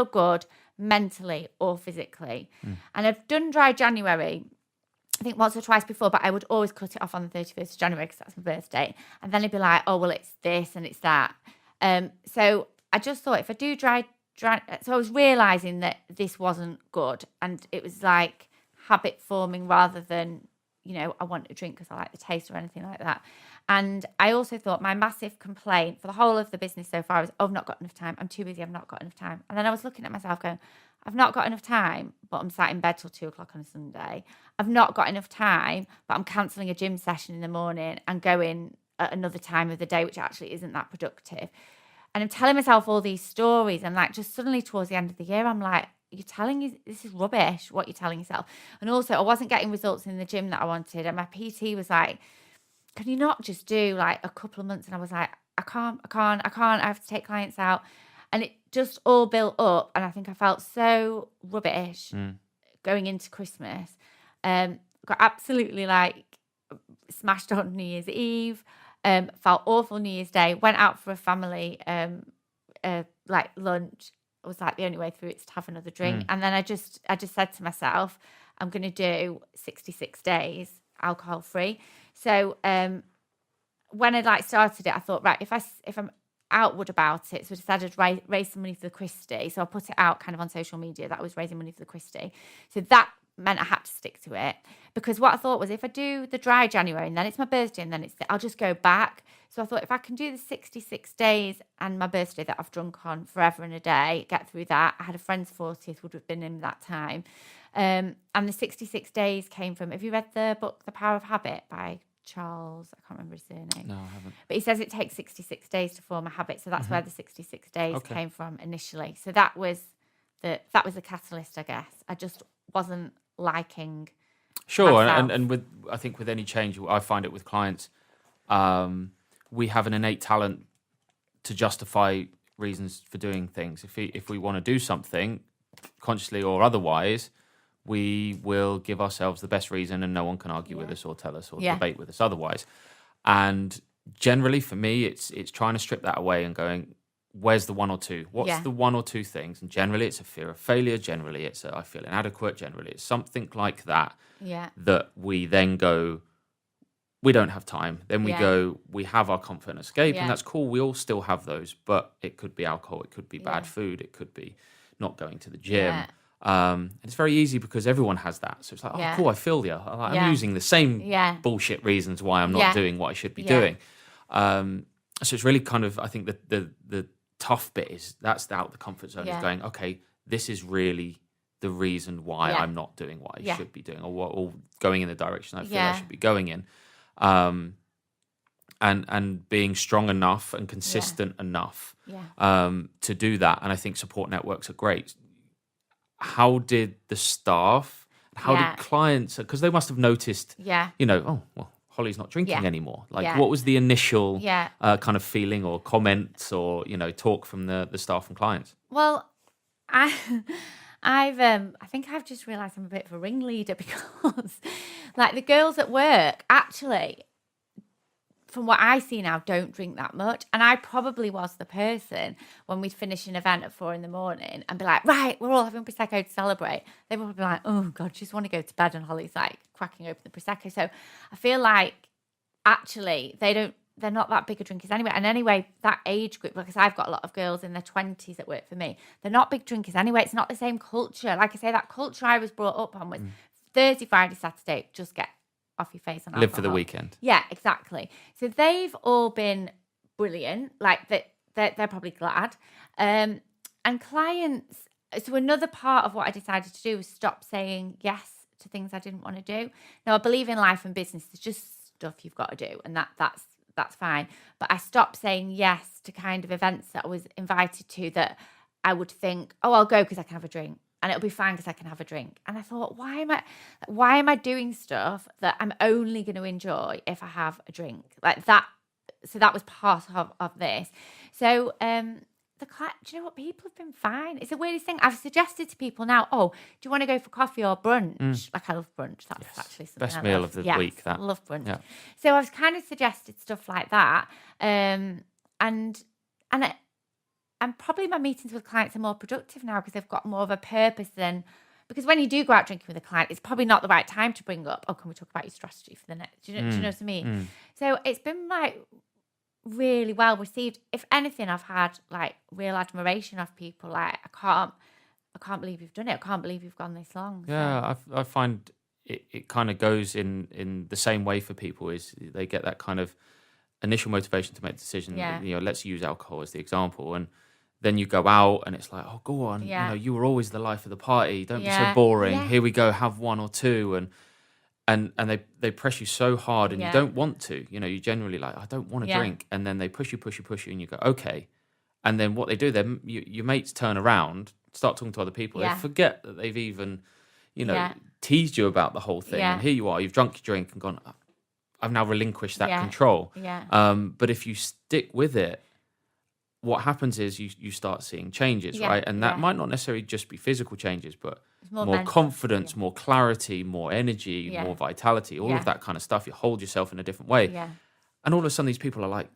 good mentally or physically. And I've done dry January, I think once or twice before, but I would always cut it off on the 31st of January because that's my birthday. And then it'd be like, oh, well, it's this and it's that. So I just thought, if I do dry, so I was realising that this wasn't good. And it was like habit forming rather than, I want to drink because I like the taste or anything like that. And I also thought my massive complaint for the whole of the business so far is, oh, I've not got enough time. I'm too busy. I've not got enough time. And then I was looking at myself going, I've not got enough time, but I'm sat in bed till 2 o'clock on a Sunday. I've not got enough time, but I'm cancelling a gym session in the morning and going at another time of the day, which actually isn't that productive. And I'm telling myself all these stories. And like, just suddenly towards the end of the year, I'm like, this is rubbish, what you're telling yourself. And also I wasn't getting results in the gym that I wanted. And my PT was like, can you not just do like a couple of months? And I was like, I can't. I have to take clients out. And it just all built up. And I think I felt so rubbish going into Christmas. Got absolutely like smashed on New Year's Eve. Felt awful New Year's Day. Went out for a family like lunch. It was like the only way through it's to have another drink. And then I just said to myself, I'm going to do 66 days alcohol free. So when I like started it, I thought, right, if I'm outward about it, so I decided to raise some money for the Christie. So I put it out kind of on social media that I was raising money for the Christie. So that meant I had to stick to it, because what I thought was, if I do the dry January and then it's my birthday and then I'll just go back. So I thought, if I can do the 66 days and my birthday that I've drunk on forever and a day, get through that. I had a friend's 40th, would have been in that time. And the 66 days came from, have you read the book The Power of Habit by Charles? I can't remember his surname. No, I haven't. But he says it takes 66 days to form a habit. So that's where the 66 days came from initially. So that was the catalyst, I guess. I just wasn't liking myself. and with, I think with any change, I find it with clients, we have an innate talent to justify reasons for doing things. If we want to do something, consciously or otherwise, we will give ourselves the best reason, and no one can argue with us or tell us or debate with us otherwise. And generally, for me, it's trying to strip that away and going, where's the one or two? What's the one or two things? And generally, it's a fear of failure. Generally, it's I feel inadequate. Generally, it's something like that. Yeah. That we then go, we don't have time. Then we go, we have our comfort and escape, and that's cool. We all still have those, but it could be alcohol. It could be bad food. It could be not going to the gym. Yeah. And it's very easy because everyone has that. So it's like, oh, cool, I feel you. I'm using the same bullshit reasons why I'm not doing what I should be doing. So it's really kind of, I think the tough bit is that's out the comfort zone of going, okay, this is really the reason why Yeah. I'm not doing what I Yeah. should be doing, or going in the direction I feel I Yeah. should be going in. And being strong enough and consistent enough to do that. And I think support networks are great. How did the staff, how did clients, because they must have noticed, oh, well, Holly's not drinking anymore. Like, what was the initial kind of feeling or comments or, talk from the staff and clients? Well, I think I've just realised I'm a bit of a ringleader because, like, the girls at work actually, from what I see now, don't drink that much. And I probably was the person when we'd finish an event at 4 a.m. and be like, right, we're all having Prosecco to celebrate. They would be like, oh God, just want to go to bed. And Holly's like cracking open the Prosecco. So I feel like actually they're not that big of drinkers anyway. And anyway, that age group, because I've got a lot of girls in their 20s that work for me, they're not big drinkers anyway. It's not the same culture. Like I say, that culture I was brought up on was Thursday, Friday, Saturday, just get off your face on alcohol. Live for the weekend. Yeah, exactly. So they've all been brilliant. Like they're probably glad. And clients. So another part of what I decided to do was stop saying yes to things I didn't want to do. Now I believe in life and business. There's just stuff you've got to do, and that's fine. But I stopped saying yes to kind of events that I was invited to that I would think, oh, I'll go because I can have a drink. And it'll be fine because I can have a drink. And I thought, why am I doing stuff that I'm only going to enjoy if I have a drink? Like that. So that was part of this. So do you know what? People have been fine. It's the weirdest thing. I've suggested to people now, oh, do you want to go for coffee or brunch? Like, I love brunch. That's actually something best I meal love. of the week. That I love brunch. Yeah. So I've kind of suggested stuff like that. And probably my meetings with clients are more productive now because they've got more of a purpose than, because when you do go out drinking with a client, it's probably not the right time to bring up, oh, can we talk about your strategy for the next, do you know what I mean? So it's been like really well received. If anything, I've had like real admiration of people. Like, I can't believe you've done it. I can't believe you've gone this long. So. Yeah, I find it kind of goes in the same way for people, is they get that kind of initial motivation to make a decision. Yeah. Let's use alcohol as the example, and then you go out and it's like, oh, go on, you were always the life of the party. Don't be so boring. Yeah. Here we go, have one or two, and they press you so hard, and you don't want to. You generally like, I don't want to drink, and then they push you, and you go, okay. And then what they do, then your mates turn around, start talking to other people. They forget that they've even, teased you about the whole thing. And here you are, you've drunk your drink and gone, I've now relinquished that control. But if you stick with it, what happens is you start seeing changes, right? And that might not necessarily just be physical changes, but more confidence, more clarity, more energy, more vitality, all of that kind of stuff. You hold yourself in a different way. And all of a sudden these people are like,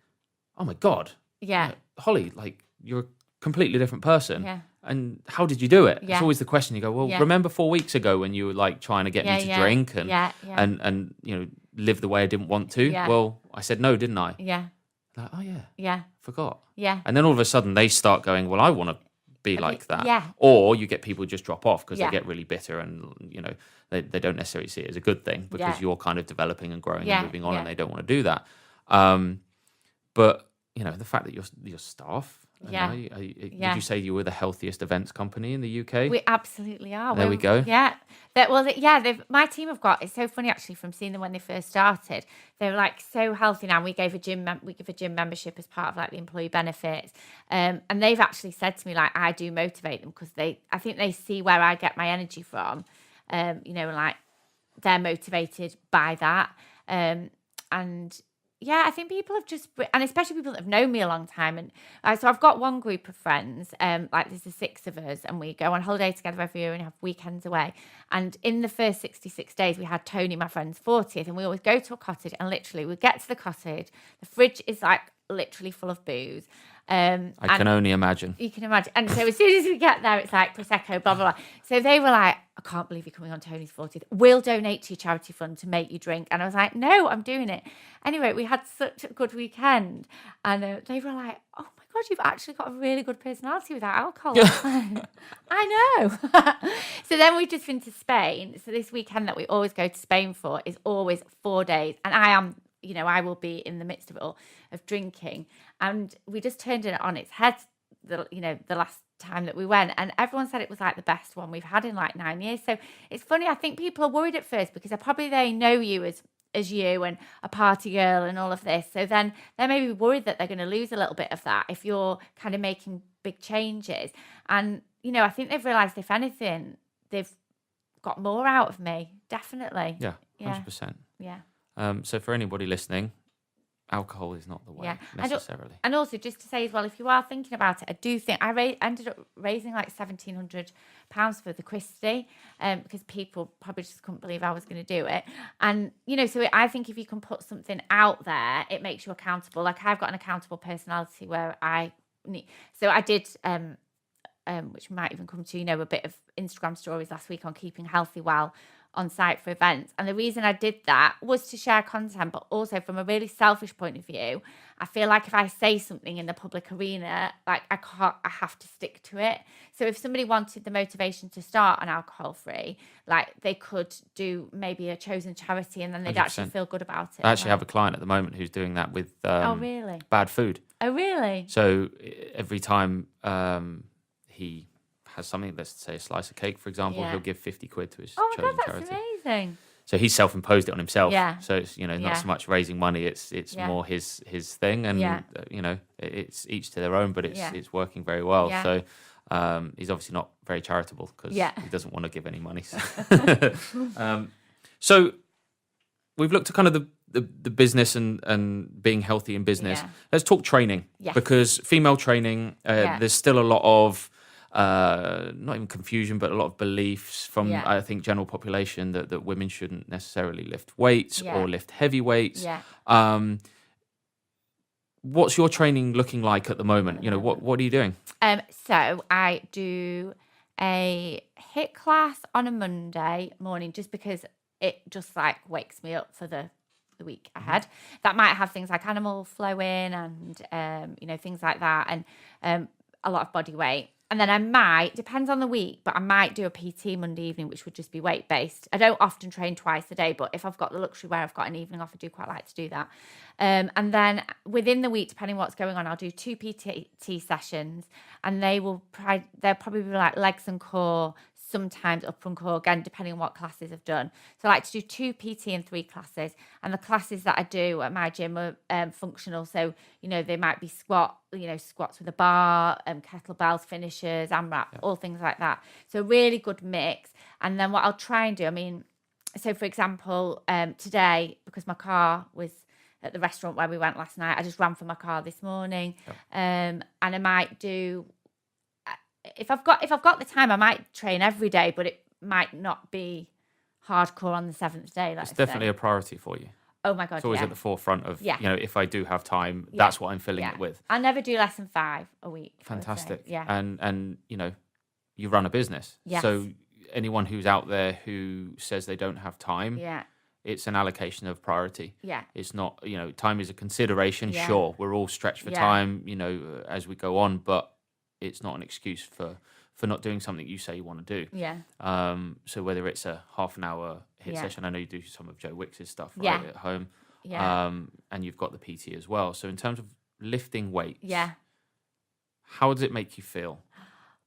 oh my God, Holly, like, you're a completely different person. And how did you do it? It's always the question. You go, well, remember 4 weeks ago when you were like trying to get me to drink and live the way I didn't want to? Well, I said no, didn't I? Like, oh yeah, forgot. And then all of a sudden they start going, well, I want to be like that. Or you get people just drop off because they get really bitter, and they don't necessarily see it as a good thing because you're kind of developing and growing and moving on, and they don't want to do that. But the fact that your staff. Would you say you were the healthiest events company in the UK? We absolutely are. There we go. Yeah. My team have got, it's so funny actually from seeing them when they first started. They're like so healthy now. We give a gym membership as part of like the employee benefits. And they've actually said to me, like, I do motivate them because I think they see where I get my energy from. Like they're motivated by that. Yeah, I think people have just, and especially people that have known me a long time. And so I've got one group of friends, like there's the 6 of us, and we go on holiday together every year and have weekends away. And in the first 66 days, we had Tony, my friend's 40th, and we always go to a cottage, and literally we get to the cottage, the fridge is like literally full of booze. I can only imagine. You can imagine. And so as soon as we get there, it's like Prosecco, blah, blah, blah. So they were like, I can't believe you're coming on Tony's 40th. We'll donate to your charity fund to make you drink. And I was like, no, I'm doing it. Anyway, we had such a good weekend. And they were like, oh my God, you've actually got a really good personality without alcohol. I know. So then we've just been to Spain. So this weekend that we always go to Spain for is always 4 days. And I will be in the midst of it all, of drinking. And we just turned it on its head, the last time that we went, and everyone said it was like the best one we've had in like 9 years. So it's funny, I think people are worried at first because they know you as you and a party girl and all of this, so then they may be worried that they're going to lose a little bit of that if you're kind of making big changes. And I think they've realized, if anything, they've got more out of me, definitely. 100%. Yeah. So for anybody listening, alcohol is not the way necessarily. And also, just to say as well, if you are thinking about it, I do think I ended up raising like £1,700 for the Christie, because people probably just couldn't believe I was going to do it. And so I think if you can put something out there, it makes you accountable. Like, I've got an accountable personality where I did, which might even come to a bit of Instagram stories last week on keeping healthy well on site for events. And the reason I did that was to share content, but also from a really selfish point of view, I feel like if I say something in the public arena, like I have to stick to it. So if somebody wanted the motivation to start an alcohol free, like they could do maybe a chosen charity, and then they'd 100%. Actually feel good about it. I actually have a client at the moment who's doing that with really? bad food. Oh, really? So every time he has something, let's say a slice of cake, for example, he'll give 50 quid to his chosen charity. That's amazing. So he's self-imposed it on himself. Yeah. So it's not so much raising money; it's more his thing, and it's each to their own. But it's working very well. Yeah. So he's obviously not very charitable because he doesn't want to give any money. So we've looked at kind of the business and being healthy in business. Yeah. Let's talk training, because female training, there's still a lot of not even confusion, but a lot of beliefs from I think general population that women shouldn't necessarily lift weights or lift heavy weights. What's your training looking like at the moment? What are you doing? So I do a HIIT class on a Monday morning, just because it just like wakes me up for the week ahead. That might have things like animal flow in and things like that, and a lot of body weight. And then I might, depends on the week, but I might do a PT Monday evening, which would just be weight-based. I don't often train twice a day, but if I've got the luxury where I've got an evening off, I do quite like to do that. And then within the week, depending on what's going on, I'll do 2 PT sessions, and they'll probably be like legs and core, sometimes upper and core, again, depending on what classes I've done. So I like to do 2 PT and 3 classes. And the classes that I do at my gym are functional. So, they might be squats with a bar, kettlebells, finishers, AMRAP, all things like that. So really good mix. And then what I'll try and do, so for example, today, because my car was at the restaurant where we went last night, I just ran for my car this morning. And I might do... If I've got the time, I might train every day, but it might not be hardcore on the 7th day. It's definitely a priority for you. Oh my God, it's always at the forefront of, if I do have time, that's what I'm filling it with. I never do less than 5 a week. Fantastic. Yeah. And you run a business. Yes. So anyone who's out there who says they don't have time, it's an allocation of priority. Yeah. It's not, time is a consideration. Yeah. Sure, we're all stretched for time, as we go on, but it's not an excuse for not doing something you say you want to do. Yeah. So whether it's a half an hour HIIT session, I know you do some of Joe Wicks's stuff at home. Yeah. And you've got the PT as well. So in terms of lifting weights, how does it make you feel?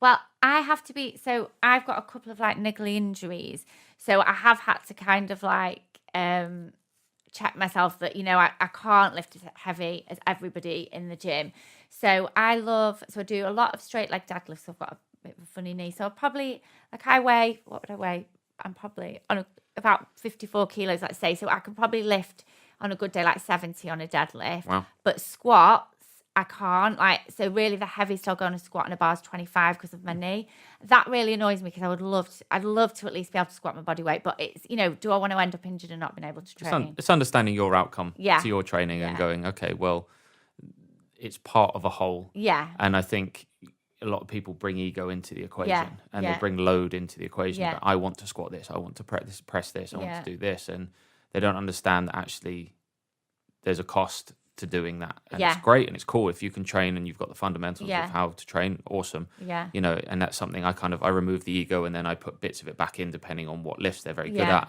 Well, I've got a couple of like niggly injuries. So I have had to kind of like check myself that, I can't lift as heavy as everybody in the gym. So I do a lot of straight leg deadlifts. I've got a bit of a funny knee. So probably, what would I weigh? I'm probably on about 54 kilos, let's say. So I can probably lift on a good day, like 70 on a deadlift. Wow. But squats, I can't. So really the heaviest I'll go on a squat on a bar is 25 because of my knee. That really annoys me because I'd love to at least be able to squat my body weight. But it's, do I want to end up injured and not being able to train? It's understanding your outcome to your training and going, okay, well, it's part of a whole. Yeah. And I think a lot of people bring ego into the equation and they bring load into the equation. Yeah. I want to squat this. I want to press this. I want to do this. And they don't understand that actually there's a cost to doing that. And it's great and it's cool if you can train and you've got the fundamentals of how to train. Awesome. Yeah. And that's something I remove the ego and then I put bits of it back in depending on what lifts they're very good at.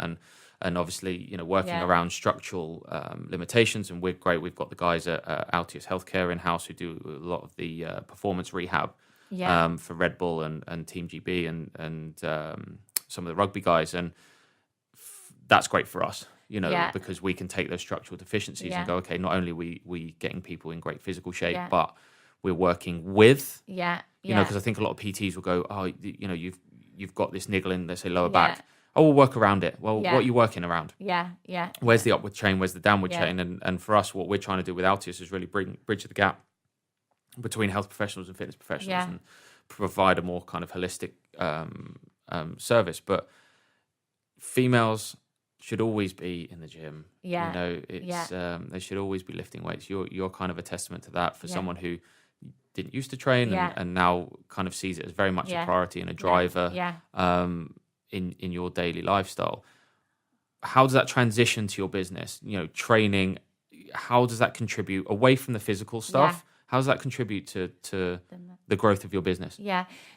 And obviously, working around structural limitations. And we're great. We've got the guys at Altius Healthcare in-house who do a lot of the performance rehab for Red Bull and Team GB and some of the rugby guys, and that's great for us, because we can take those structural deficiencies and go, okay, not only we getting people in great physical shape, but we're working with, because I think a lot of PTs will go, oh, you've got this niggle in, let's say, lower back. Oh, we'll work around it. Well, what are you working around? Where's the upward chain? Where's the downward chain? And for us, what we're trying to do with Altius is really bridge the gap between health professionals and fitness professionals and provide a more kind of holistic service. But females should always be in the gym. They should always be lifting weights. You're kind of a testament to that for someone who didn't used to train and now kind of sees it as very much a priority and a driver in your daily lifestyle. How does that transition to your business? Training, how does that contribute away from the physical stuff? How does that contribute to the growth of your business?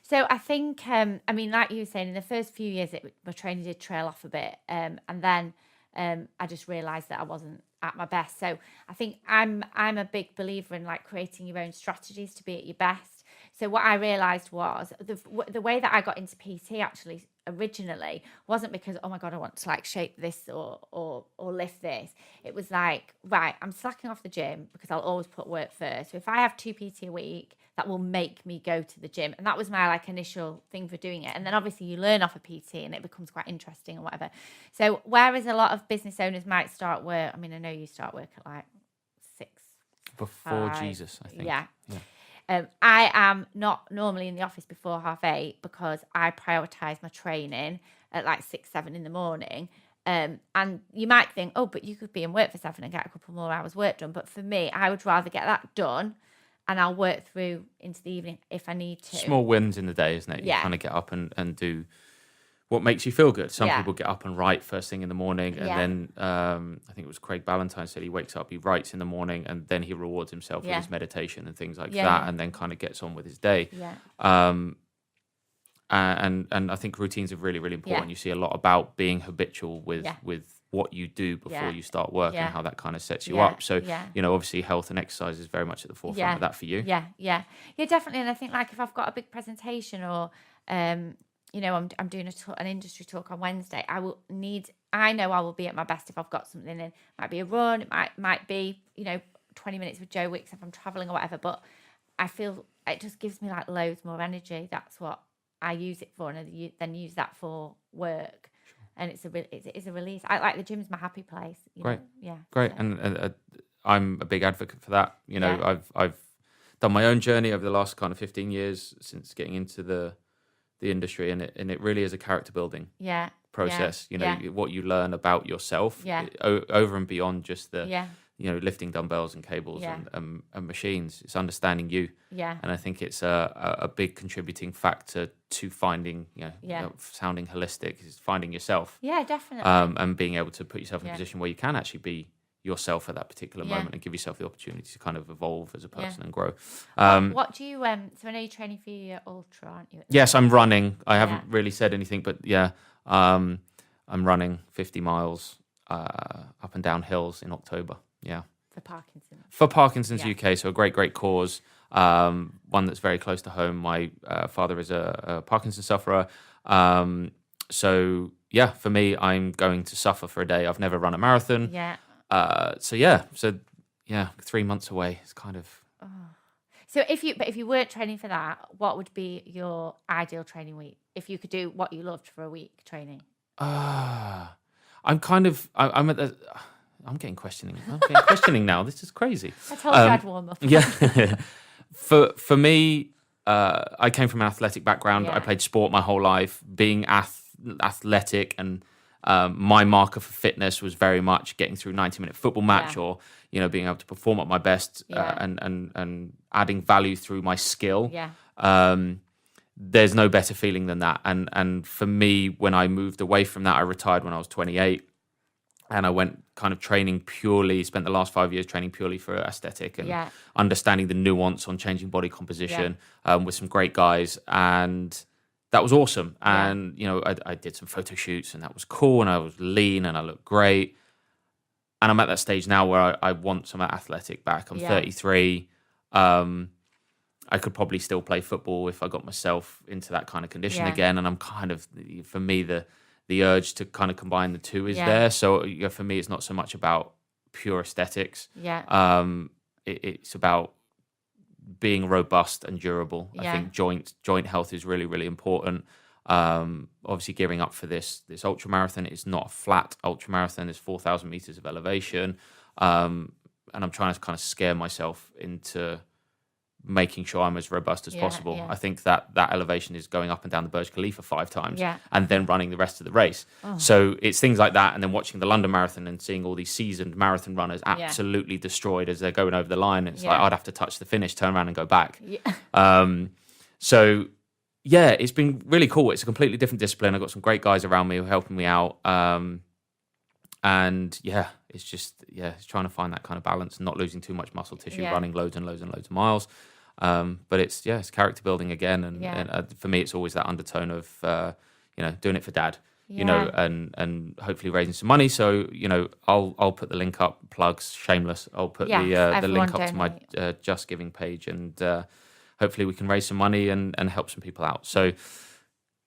So I think, like you were saying, in the first few years, my training did trail off a bit. And then I just realised that I wasn't at my best. So I think I'm a big believer in like creating your own strategies to be at your best. So what I realised was the way that I got into PT actually originally wasn't because, oh my God, I want to like shape this or lift this. It was like, right, I'm slacking off the gym because I'll always put work first. So if I have 2 PT a week, that will make me go to the gym. And that was my like initial thing for doing it. And then obviously you learn off a PT and it becomes quite interesting and whatever. So whereas a lot of business owners might start work, I know you start work at like 6. Before 5. Jesus, I think. Yeah. I am not normally in the office before 8:30 because I prioritise my training at like 6, 7 in the morning. And you might think, oh, but you could be in work for 7 and get a couple more hours work done. But for me, I would rather get that done and I'll work through into the evening if I need to. Small wins in the day, isn't it? You kind of get up and do what makes you feel good. Some people get up and write first thing in the morning. And then I think it was Craig Ballantyne said he wakes up, he writes in the morning, and then he rewards himself with his meditation and things like that, and then kind of gets on with his day. And I think routines are really, really important. You see a lot about being habitual with what you do before you start work and how that kind of sets you up. So, obviously health and exercise is very much at the forefront of that for you. Yeah, definitely. And I think like if I've got a big presentation or, I'm doing an industry talk on Wednesday, I know I will be at my best if I've got something in. It might be a run, it might be, 20 minutes with Joe Wicks if I'm traveling or whatever, but I feel it just gives me like loads more energy. That's what I use it for, and then use that for work. And it is a release. I like the gym's my happy place. Great. So. And I'm a big advocate for that. I've done my own journey over the last kind of 15 years since getting into the industry, and it really is a character building process. What you learn about yourself over and beyond just the lifting dumbbells and cables and machines. It's understanding you. And I think it's a big contributing factor to finding, sounding holistic, is finding yourself. Definitely. And being able to put yourself in a position where you can actually be yourself at that particular moment and give yourself the opportunity to kind of evolve as a person and grow. What do you, so I know you're training for your ultra, aren't you? Yes, I'm running. I haven't really said anything, but I'm running 50 miles up and down hills in October. For Parkinson's UK, so a great cause, one that's very close to home. My father is a Parkinson's sufferer. So for me, I'm going to suffer for a day. I've never run a marathon. 3 months away. It's kind of. Oh. So if you weren't training for that, what would be your ideal training week? If you could do what you loved for a week training. I'm getting questioning. I'm getting questioning now. This is crazy. I told you I'd warm up. For me, I came from an athletic background. I played sport my whole life. Being athletic and my marker for fitness was very much getting through a 90-minute football match or being able to perform at my best and adding value through my skill. There's no better feeling than that. And for me, when I moved away from that, I retired when I was 28. And I went kind of spent the last 5 years training purely for aesthetic and understanding the nuance on changing body composition with some great guys. And that was awesome. And, I did some photo shoots and that was cool. And I was lean and I looked great. And I'm at that stage now where I want some athletic back. I'm 33. I could probably still play football if I got myself into that kind of condition Yeah. again. And I'm kind of, for me, the urge to kind of combine the two is Yeah. there. So for me, it's not so much about pure aesthetics. Yeah. It's about being robust and durable. I Yeah. think joint health is really, really important. Obviously, gearing up for this ultra marathon, it's not a flat ultra marathon. There's 4,000 meters of elevation, and I'm trying to kind of scare myself into making sure I'm as robust as possible. Yeah. I think that elevation is going up and down the Burj Khalifa 5 times, Yeah. and then running the rest of the race. So it's things like that, and then watching the London Marathon and seeing all these seasoned marathon runners absolutely destroyed as they're going over the line. It's like I'd have to touch the finish, turn around, and go back. Yeah. So yeah, it's been really cool. It's a completely different discipline. I've got some great guys around me who are helping me out. And yeah, it's just it's trying to find that kind of balance and not losing too much muscle tissue, running loads and loads and loads of miles. But it's character building again, and for me, it's always that undertone of doing it for dad, and hopefully raising some money. So I'll put the link up. Plugs, shameless. I'll put the link up to my Just Giving page, and hopefully we can raise some money and help some people out. So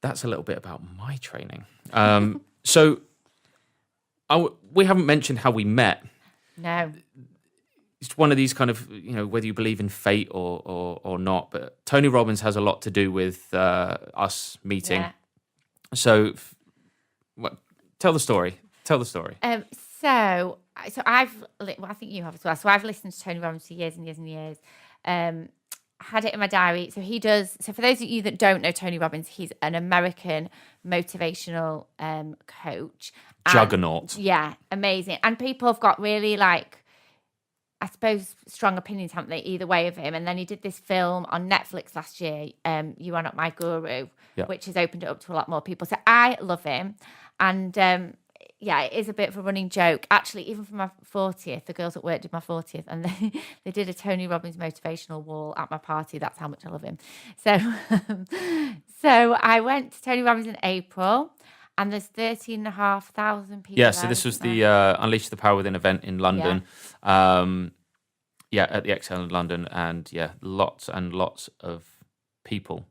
that's a little bit about my training. So we haven't mentioned how we met. No. It's one of these kind of, whether you believe in fate or not, but Tony Robbins has a lot to do with us meeting. Yeah. So tell the story. So I think you have as well. So I've listened to Tony Robbins for years and years and years. Had it in my diary. So he does. So for those of you that don't know Tony Robbins, he's an American motivational coach. Juggernaut. Yeah, amazing. And people have got really I suppose strong opinions, haven't they, either way of him. And then he did this film on Netflix last year, You Are Not My Guru, which has opened it up to a lot more people. So I love him. And it is a bit of a running joke. Actually, even for my 40th, the girls at work did my 40th, and they did a Tony Robbins motivational wall at my party. That's how much I love him. So I went to Tony Robbins in April, and there's 13,500 people. Yeah, so this was the Unleash the Power Within event in London. At the XL in London, and lots and lots of people.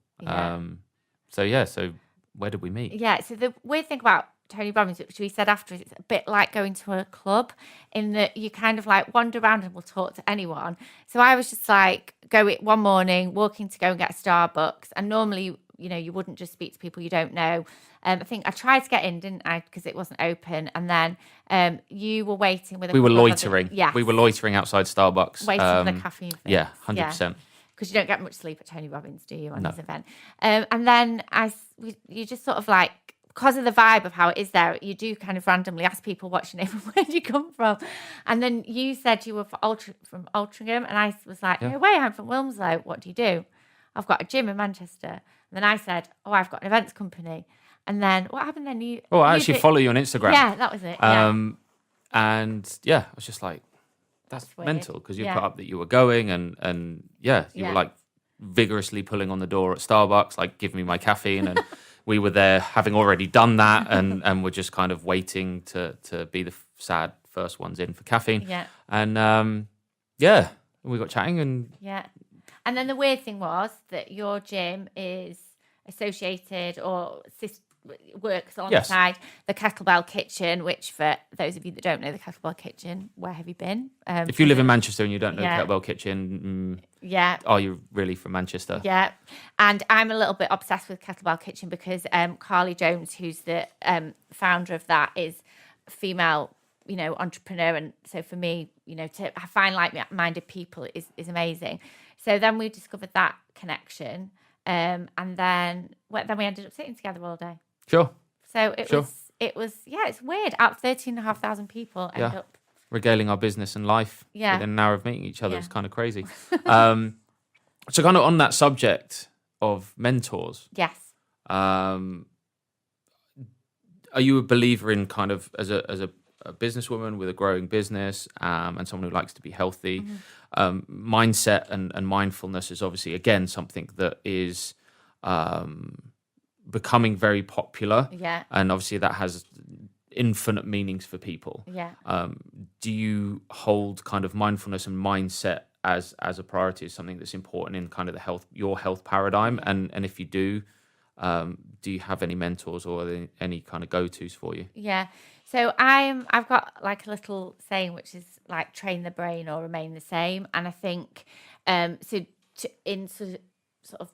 So where did we meet? Yeah, so the weird thing about Tony Robbins, which we said after, it's a bit like going to a club in that you kind of wander around and will talk to anyone. So I was just one morning, walking to go and get a Starbucks, and normally, you wouldn't just speak to people you don't know. I think I tried to get in, didn't I? Because it wasn't open. And then you were waiting with We were loitering. We were loitering outside Starbucks. Waiting for the caffeine fix. Yeah, 100%. Because you don't get much sleep at Tony Robbins, do you, on this event? And then you just sort of because of the vibe of how it is there, you do kind of randomly ask people, what's your name and where do you come from? And then you said you were from Altrincham, and I was like, no way, I'm from Wilmslow. What do you do? I've got a gym in Manchester. And then I said, I've got an events company. And then what happened then? I actually follow you on Instagram. Yeah, that was it. And I was just like, that's mental, because you put up that you were going and you were vigorously pulling on the door at Starbucks, give me my caffeine, and we were there having already done that, and we're just kind of waiting to be the sad first ones in for caffeine. Yeah. And we got chatting and and then the weird thing was that your gym is associated or works alongside the Kettlebell Kitchen, which for those of you that don't know the Kettlebell Kitchen, where have you been? If you live in Manchester and you don't know Kettlebell Kitchen, are you really from Manchester? Yeah. And I'm a little bit obsessed with Kettlebell Kitchen because Carly Jones, who's the founder of that, is a female, entrepreneur. And so for me, to find like-minded people is amazing. So then we discovered that connection. And then we ended up sitting together all day. Sure. So it was, it's weird. Out of 13,500 people end up regaling our business and life within an hour of meeting each other. It's kind of crazy. So kind of on that subject of mentors. Yes. Are you a believer in kind of as a businesswoman with a growing business and someone who likes to be healthy? Mindset and mindfulness is obviously, again, something that is becoming very popular. Yeah. And obviously that has infinite meanings for people. Yeah. Do you hold kind of mindfulness and mindset as a priority, as something that's important in kind of your health paradigm? And if you do you have any mentors or any kind of go-tos for you? Yeah. So I've got like a little saying which is like train the brain or remain the same. And I think in sort of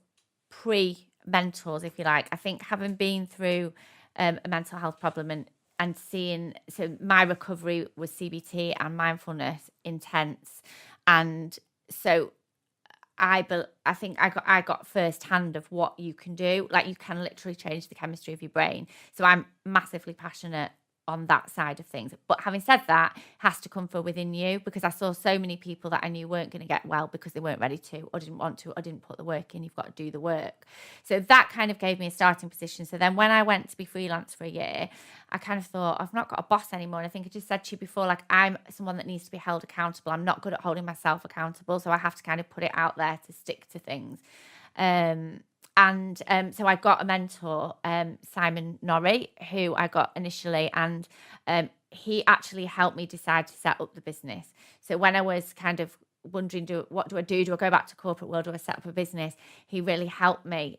pre-mentors, if you like, I think having been through a mental health problem and seeing, so my recovery was CBT and mindfulness intense. And so I think I got first hand of what you can do. Like, you can literally change the chemistry of your brain. So I'm massively passionate on that side of things. But having said that, it has to come from within you, because I saw so many people that I knew weren't going to get well because they weren't ready to, or didn't want to, or didn't put the work in. You've got to do the work. So that kind of gave me a starting position. So then when I went to be freelance for a year, I kind of thought, I've not got a boss anymore. And I think I just said to you before, like, I'm someone that needs to be held accountable. I'm not good at holding myself accountable. So I have to kind of put it out there to stick to things. So I got a mentor, Simon Norrie, who I got initially, and he actually helped me decide to set up the business. So when I was kind of wondering, what do I do? Do I go back to corporate world? Do I set up a business? He really helped me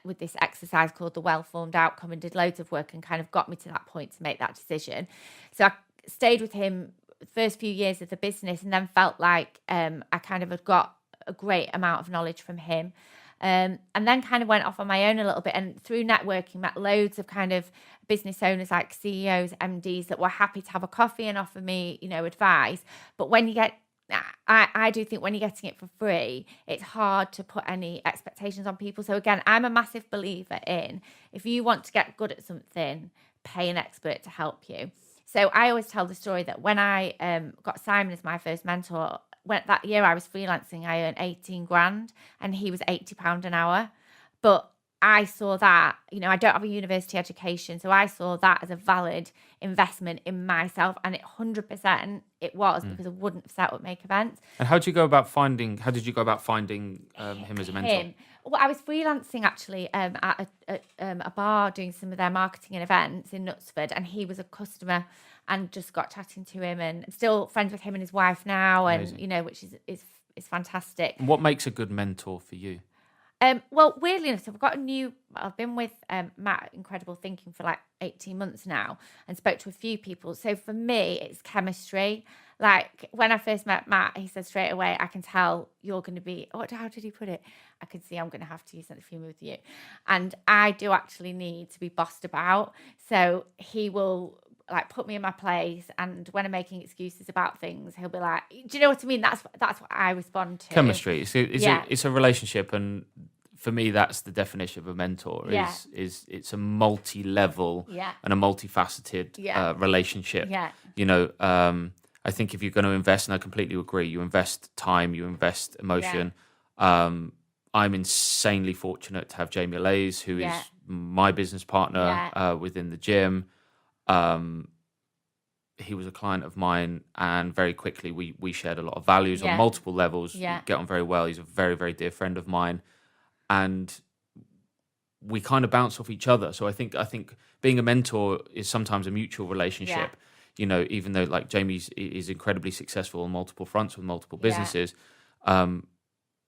with this exercise called the well-formed outcome, and did loads of work and kind of got me to that point to make that decision. So I stayed with him the first few years of the business, and then felt like I kind of had got a great amount of knowledge from him. And then kind of went off on my own a little bit, and through networking met loads of kind of business owners, like CEOs, MDs, that were happy to have a coffee and offer me, advice. But when you get, I do think when you're getting it for free, it's hard to put any expectations on people. So again, I'm a massive believer in, if you want to get good at something, pay an expert to help you. So I always tell the story that when I got Simon as my first mentor, that year I was freelancing, I earned 18 grand and he was £80 an hour. But I saw that, I don't have a university education. So I saw that as a valid investment in myself. And 100% it was, because I wouldn't have set up Make Events. And how did you go about finding him as a mentor? Well, I was freelancing actually at a bar doing some of their marketing and events in Knutsford, and he was a customer, and just got chatting to him, and still friends with him and his wife now. Amazing. And which is fantastic. And what makes a good mentor for you? Well, weirdly enough, I've been with Matt Incredible Thinking for like 18 months now, and spoke to a few people. So for me, it's chemistry. Like, when I first met Matt, he said straight away, I can tell you're going to be, how did he put it? I can see I'm going to have to use sense of humour with you. And I do actually need to be bossed about. So he will like put me in my place, and when I'm making excuses about things, he'll be like, do you know what I mean? That's what I respond to. Chemistry. It's a relationship, and for me, that's the definition of a mentor. Is it's a multi-level and a multifaceted relationship. I think if you're going to invest, and I completely agree, you invest time, you invest emotion. I'm insanely fortunate to have Jamie Allays, who is my business partner within the gym. He was a client of mine, and very quickly we shared a lot of values on multiple levels. We get on very well. He's a very, very dear friend of mine, and we kind of bounce off each other. So I think being a mentor is sometimes a mutual relationship. Even though like Jamie is incredibly successful on multiple fronts with multiple businesses,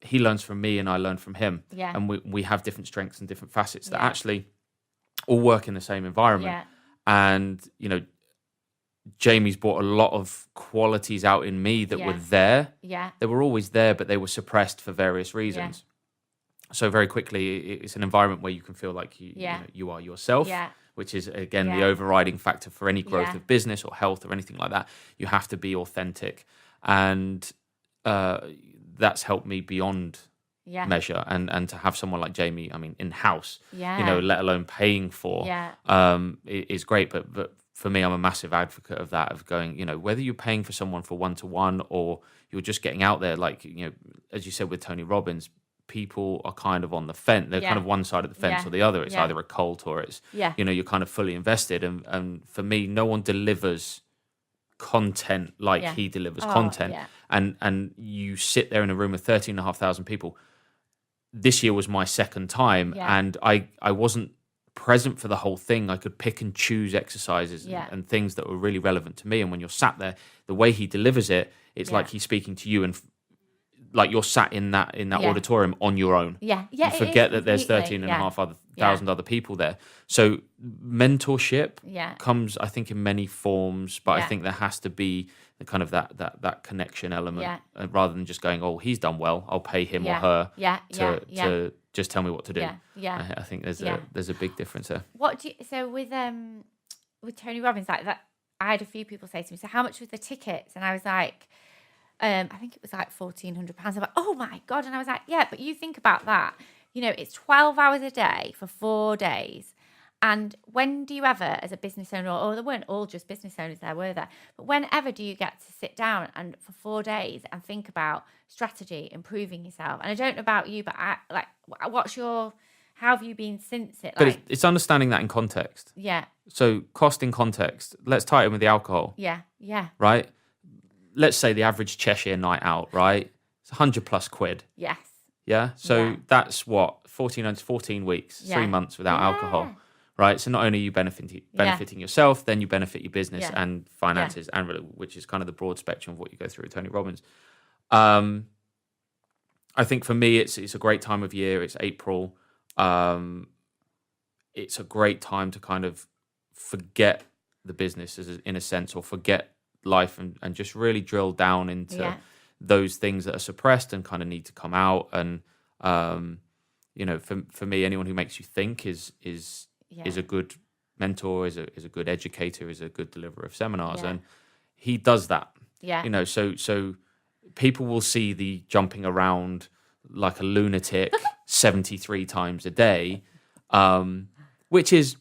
he learns from me and I learn from him, and we have different strengths and different facets that actually all work in the same environment. And, Jamie's brought a lot of qualities out in me that were there. They were always there, but they were suppressed for various reasons. So very quickly, it's an environment where you can feel like you are yourself, which is, again, the overriding factor for any growth of business or health or anything like that. You have to be authentic. And that's helped me beyond measure. And to have someone like Jamie, in-house, let alone paying for, is great. But for me, I'm a massive advocate of that, of going, whether you're paying for someone for one-to-one or you're just getting out there, like, as you said with Tony Robbins, people are kind of on the fence. They're kind of one side of the fence or the other. It's either a cult or it's, you're kind of fully invested. And for me, no one delivers content like he delivers content. And you sit there in a room of 13,500 people. This year was my second time, and I wasn't present for the whole thing. I could pick and choose exercises and things that were really relevant to me. And when you're sat there, the way he delivers it, it's like he's speaking to you, and Yeah. you're sat in that Yeah. auditorium on your own. Yeah. You It is forget that there's completely. 13,500 other people there. So mentorship Yeah. comes, I think, in many forms, but I Yeah. think there has to be the kind of that connection element, Yeah. rather than just going, oh, he's done well, I'll pay him or Yeah. her Yeah. Yeah. Yeah. to just tell me what to do. Yeah. I think there's Yeah. a big difference there. What do you, so with Tony Robbins, like that, I had a few people say to me, so how much was the tickets? And I was like, I think it was like £1,400. I'm like, oh my God. And I was like, yeah, but you think about that. You know, it's 12 hours a day for 4 days. And when do you ever, as a business owner, or there weren't all just business owners there, were there? But whenever do you get to sit down and for 4 days and think about strategy, improving yourself? And I don't know about you, but how have you been since it? But it's understanding that in context. Yeah. So cost in context. Let's tie it in with the alcohol. Yeah. Yeah. Right? Let's say the average Cheshire night out, right? It's 100 plus quid. Yes. Yeah. So Yeah. that's what, 14 weeks, Yeah. 3 months without Yeah. alcohol. Right. So not only are you benefiting yourself, then you benefit your business Yeah. and finances, and which is kind of the broad spectrum of what you go through with Tony Robbins. I think for me, it's a great time of year. It's April. It's a great time to kind of forget the business in a sense, or forget life, and just really drill down into those things that are suppressed and kind of need to come out. And for me, anyone who makes you think is a good mentor, is a good educator, is a good deliverer of seminars, and he does that. Yeah. So people will see the jumping around like a lunatic 73 times a day, which is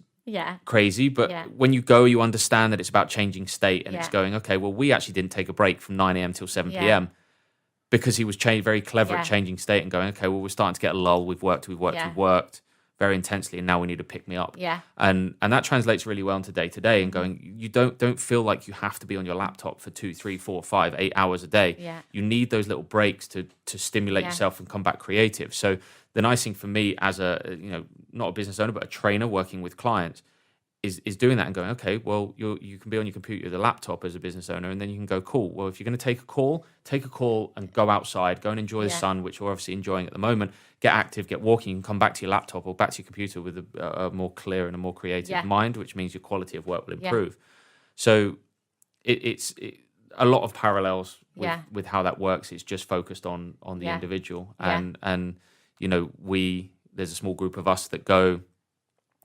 crazy, but when you go, you understand that it's about changing state, and it's going, okay, well, we actually didn't take a break from 9 a.m. till 7 p.m. because he was very clever at changing state and going, okay, well, we're starting to get a lull. We've worked very intensely, and now we need to pick me up. Yeah. And that translates really well into day to day, and going, you don't feel like you have to be on your laptop for 2, 3, 4, 5, 8 hours a day. Yeah. You need those little breaks to stimulate yourself and come back creative. So the nice thing for me as not a business owner, but a trainer working with clients is doing that and going, okay, well, you can be on your computer, the laptop as a business owner, and then you can go, cool. Well, if you're going to take a call and go outside, go and enjoy the sun, which we're obviously enjoying at the moment. Get active, get walking, you can come back to your laptop or back to your computer with a more clear and a more creative mind, which means your quality of work will improve. So it's a lot of parallels with how that works. It's just focused on the individual, and there's a small group of us that go,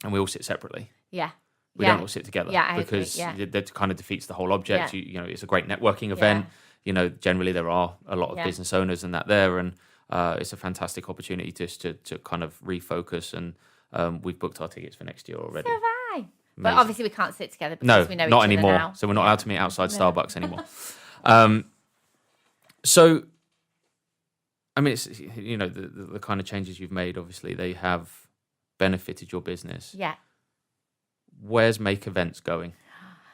and we all sit separately. We don't all sit together because that kind of defeats the whole object. It's a great networking event. Generally there are a lot of business owners and that there, and it's a fantastic opportunity just to kind of refocus. And we've booked our tickets for next year already. So have I. But obviously we can't sit together because we know not each anymore. other now. So we're not allowed to meet outside Starbucks anymore. So, I mean, it's the kind of changes you've made. Obviously, they have benefited your business. Yeah. Where's Make Events going?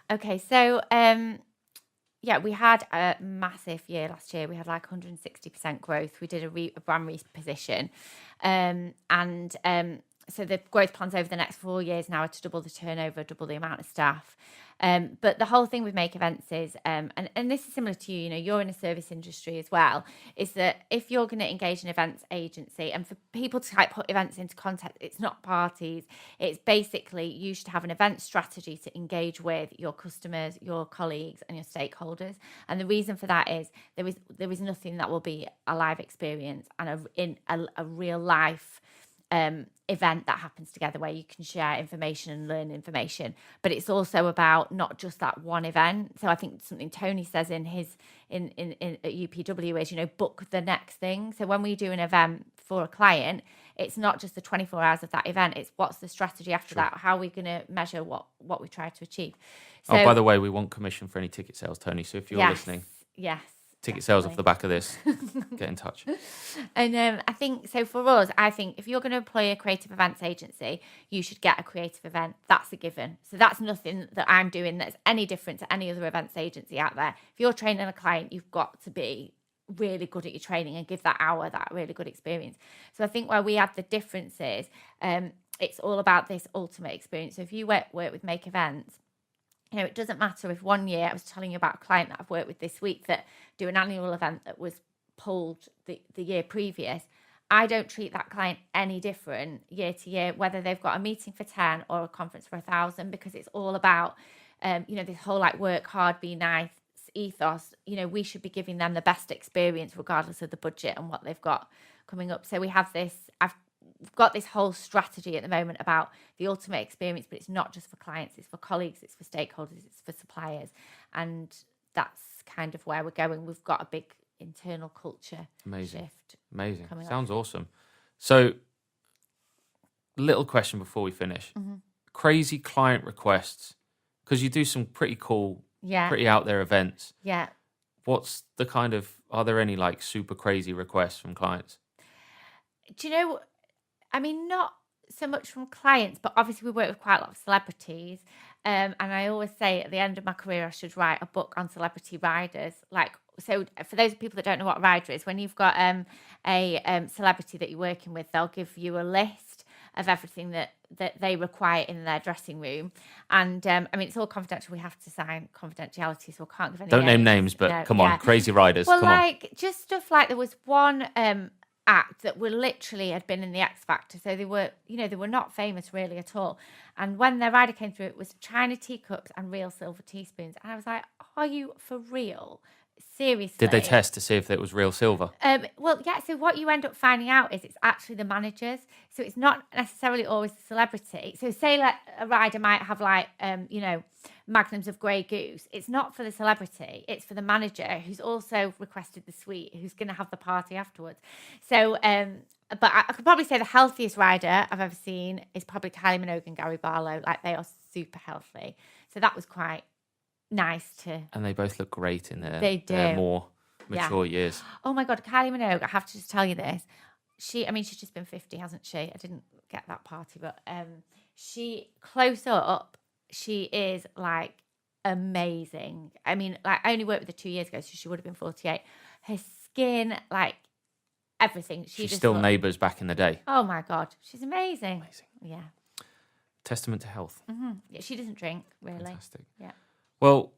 Okay, so we had a massive year last year. We had like 160% growth. We did a brand reposition, so the growth plans over the next 4 years now are to double the turnover, double the amount of staff. But the whole thing with Make Events is, and this is similar to you, you're in a service industry as well, is that if you're going to engage an events agency, and for people to put events into context, it's not parties. It's basically you should have an event strategy to engage with your customers, your colleagues, and your stakeholders. And the reason for that is there is nothing that will be a live experience and a real life event that happens together where you can share information and learn information. But it's also about not just that one event. So I think something Tony says in at UPW is, book the next thing. So when we do an event for a client, it's not just the 24 hours of that event, it's what's the strategy after that, how are we going to measure what we try to achieve. So, by the way, we want commission for any ticket sales, Tony, so if you're listening, ticket sales off the back of this, get in touch. And I think, so for us, I think if you're going to employ a creative events agency, you should get a creative event. That's a given. So that's nothing that I'm doing that's any different to any other events agency out there. If you're training a client, you've got to be really good at your training and give that hour that really good experience. So I think where we have the differences, it's all about this ultimate experience. So if you work with Make Events, it doesn't matter if 1 year, I was telling you about a client that I've worked with this week that do an annual event that was pulled the year previous. I don't treat that client any different year to year, whether they've got a meeting for 10 or a conference for 1,000, because it's all about, this whole like work hard, be nice ethos. We should be giving them the best experience regardless of the budget and what they've got coming up. So we have this, we've got this whole strategy at the moment about the ultimate experience, but it's not just for clients, it's for colleagues, it's for stakeholders, it's for suppliers. And that's kind of where we're going. We've got a big internal culture shift. Amazing. Sounds awesome. So, little question before we finish. Crazy client requests, because you do some pretty cool, pretty out there events. Yeah. What's the kind of, are there any like super crazy requests from clients? Do you know, I mean, not so much from clients, but obviously we work with quite a lot of celebrities. And I always say at the end of my career, I should write a book on celebrity riders. So for those people that don't know what a rider is, when you've got a celebrity that you're working with, they'll give you a list of everything that they require in their dressing room. And it's all confidential. We have to sign confidentiality, so I can't give any Don't name names, but come on, crazy riders. Well, come on. Just stuff like there was one act that were literally had been in the X Factor, so they were not famous really at all. And when their rider came through, it was China teacups and real silver teaspoons. And I was like, are you for real? Seriously. Did they test to see if it was real silver? Well, yeah. So what you end up finding out is it's actually the managers. So it's not necessarily always the celebrity. So say like a rider might have like, magnums of Grey Goose. It's not for the celebrity. It's for the manager who's also requested the suite, who's going to have the party afterwards. So, but I could probably say the healthiest rider I've ever seen is probably Kylie Minogue and Gary Barlow. Like they are super healthy. So that was quite nice to. And they both look great in their more mature years. Oh my God, Kylie Minogue, I have to just tell you this. She's just been 50, hasn't she? I didn't get that party, but she, close up, she is like amazing. I mean, like I only worked with her 2 years ago, so she would have been 48. Her skin, like everything. She's still neighbours back in the day. Oh my God, she's amazing. Yeah. Testament to health. Yeah, she doesn't drink, really. Fantastic. Yeah. Well,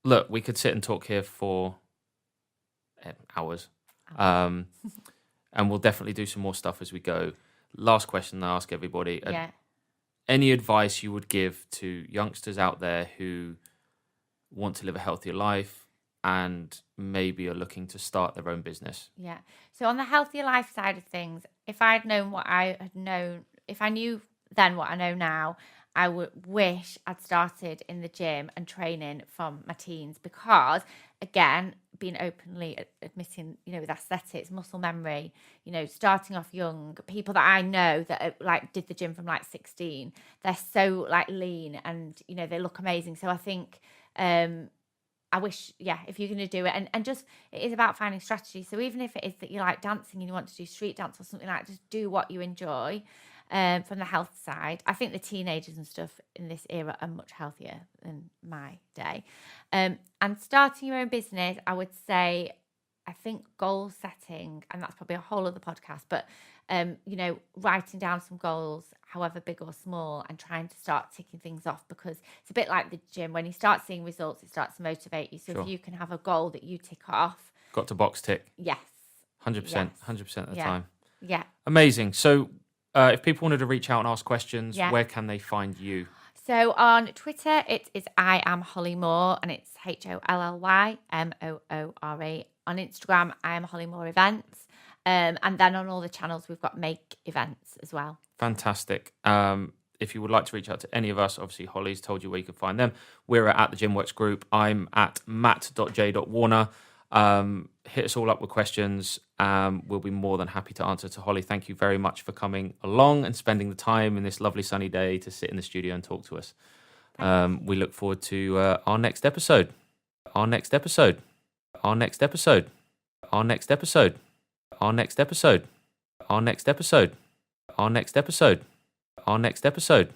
look, we could sit and talk here for hours. And we'll definitely do some more stuff as we go. Last question I ask everybody. Any advice you would give to youngsters out there who want to live a healthier life and maybe are looking to start their own business? Yeah. So on the healthier life side of things, if I knew then what I know now, I would wish I'd started in the gym and training from my teens, because again, being openly admitting, with aesthetics, muscle memory, starting off young, people that I know that like did the gym from like 16, they're so like lean and, they look amazing. So I think, I wish, if you're going to do it, and just, it is about finding strategy. So even if it is that you like dancing and you want to do street dance or something like that, just do what you enjoy. From the health side, I think the teenagers and stuff in this era are much healthier than my day. And starting your own business, I would say, I think goal setting, and that's probably a whole other podcast, but, writing down some goals, however big or small, and trying to start ticking things off, because it's a bit like the gym. When you start seeing results, it starts to motivate you. So if you can have a goal that you tick off. Got to box tick. Yes. 100%, 100% of the time. Yeah. Amazing. So, if people wanted to reach out and ask questions, where can they find you? So on Twitter, it is I am Holly Moore, and it's HOLLYMOORE. On Instagram, I am Holly Moore Events. And then on all the channels, we've got Make Events as well. Fantastic. If you would like to reach out to any of us, obviously Holly's told you where you can find them. We're at the Gymworks Group. I'm at matt.j.warner. Hit us all up with questions. We'll be more than happy to answer. To Holly, thank you very much for coming along and spending the time in this lovely sunny day to sit in the studio and talk to us. We look forward to our next episode. Our next episode. Our next episode. Our next episode. Our next episode. Our next episode. Our next episode. Our next episode.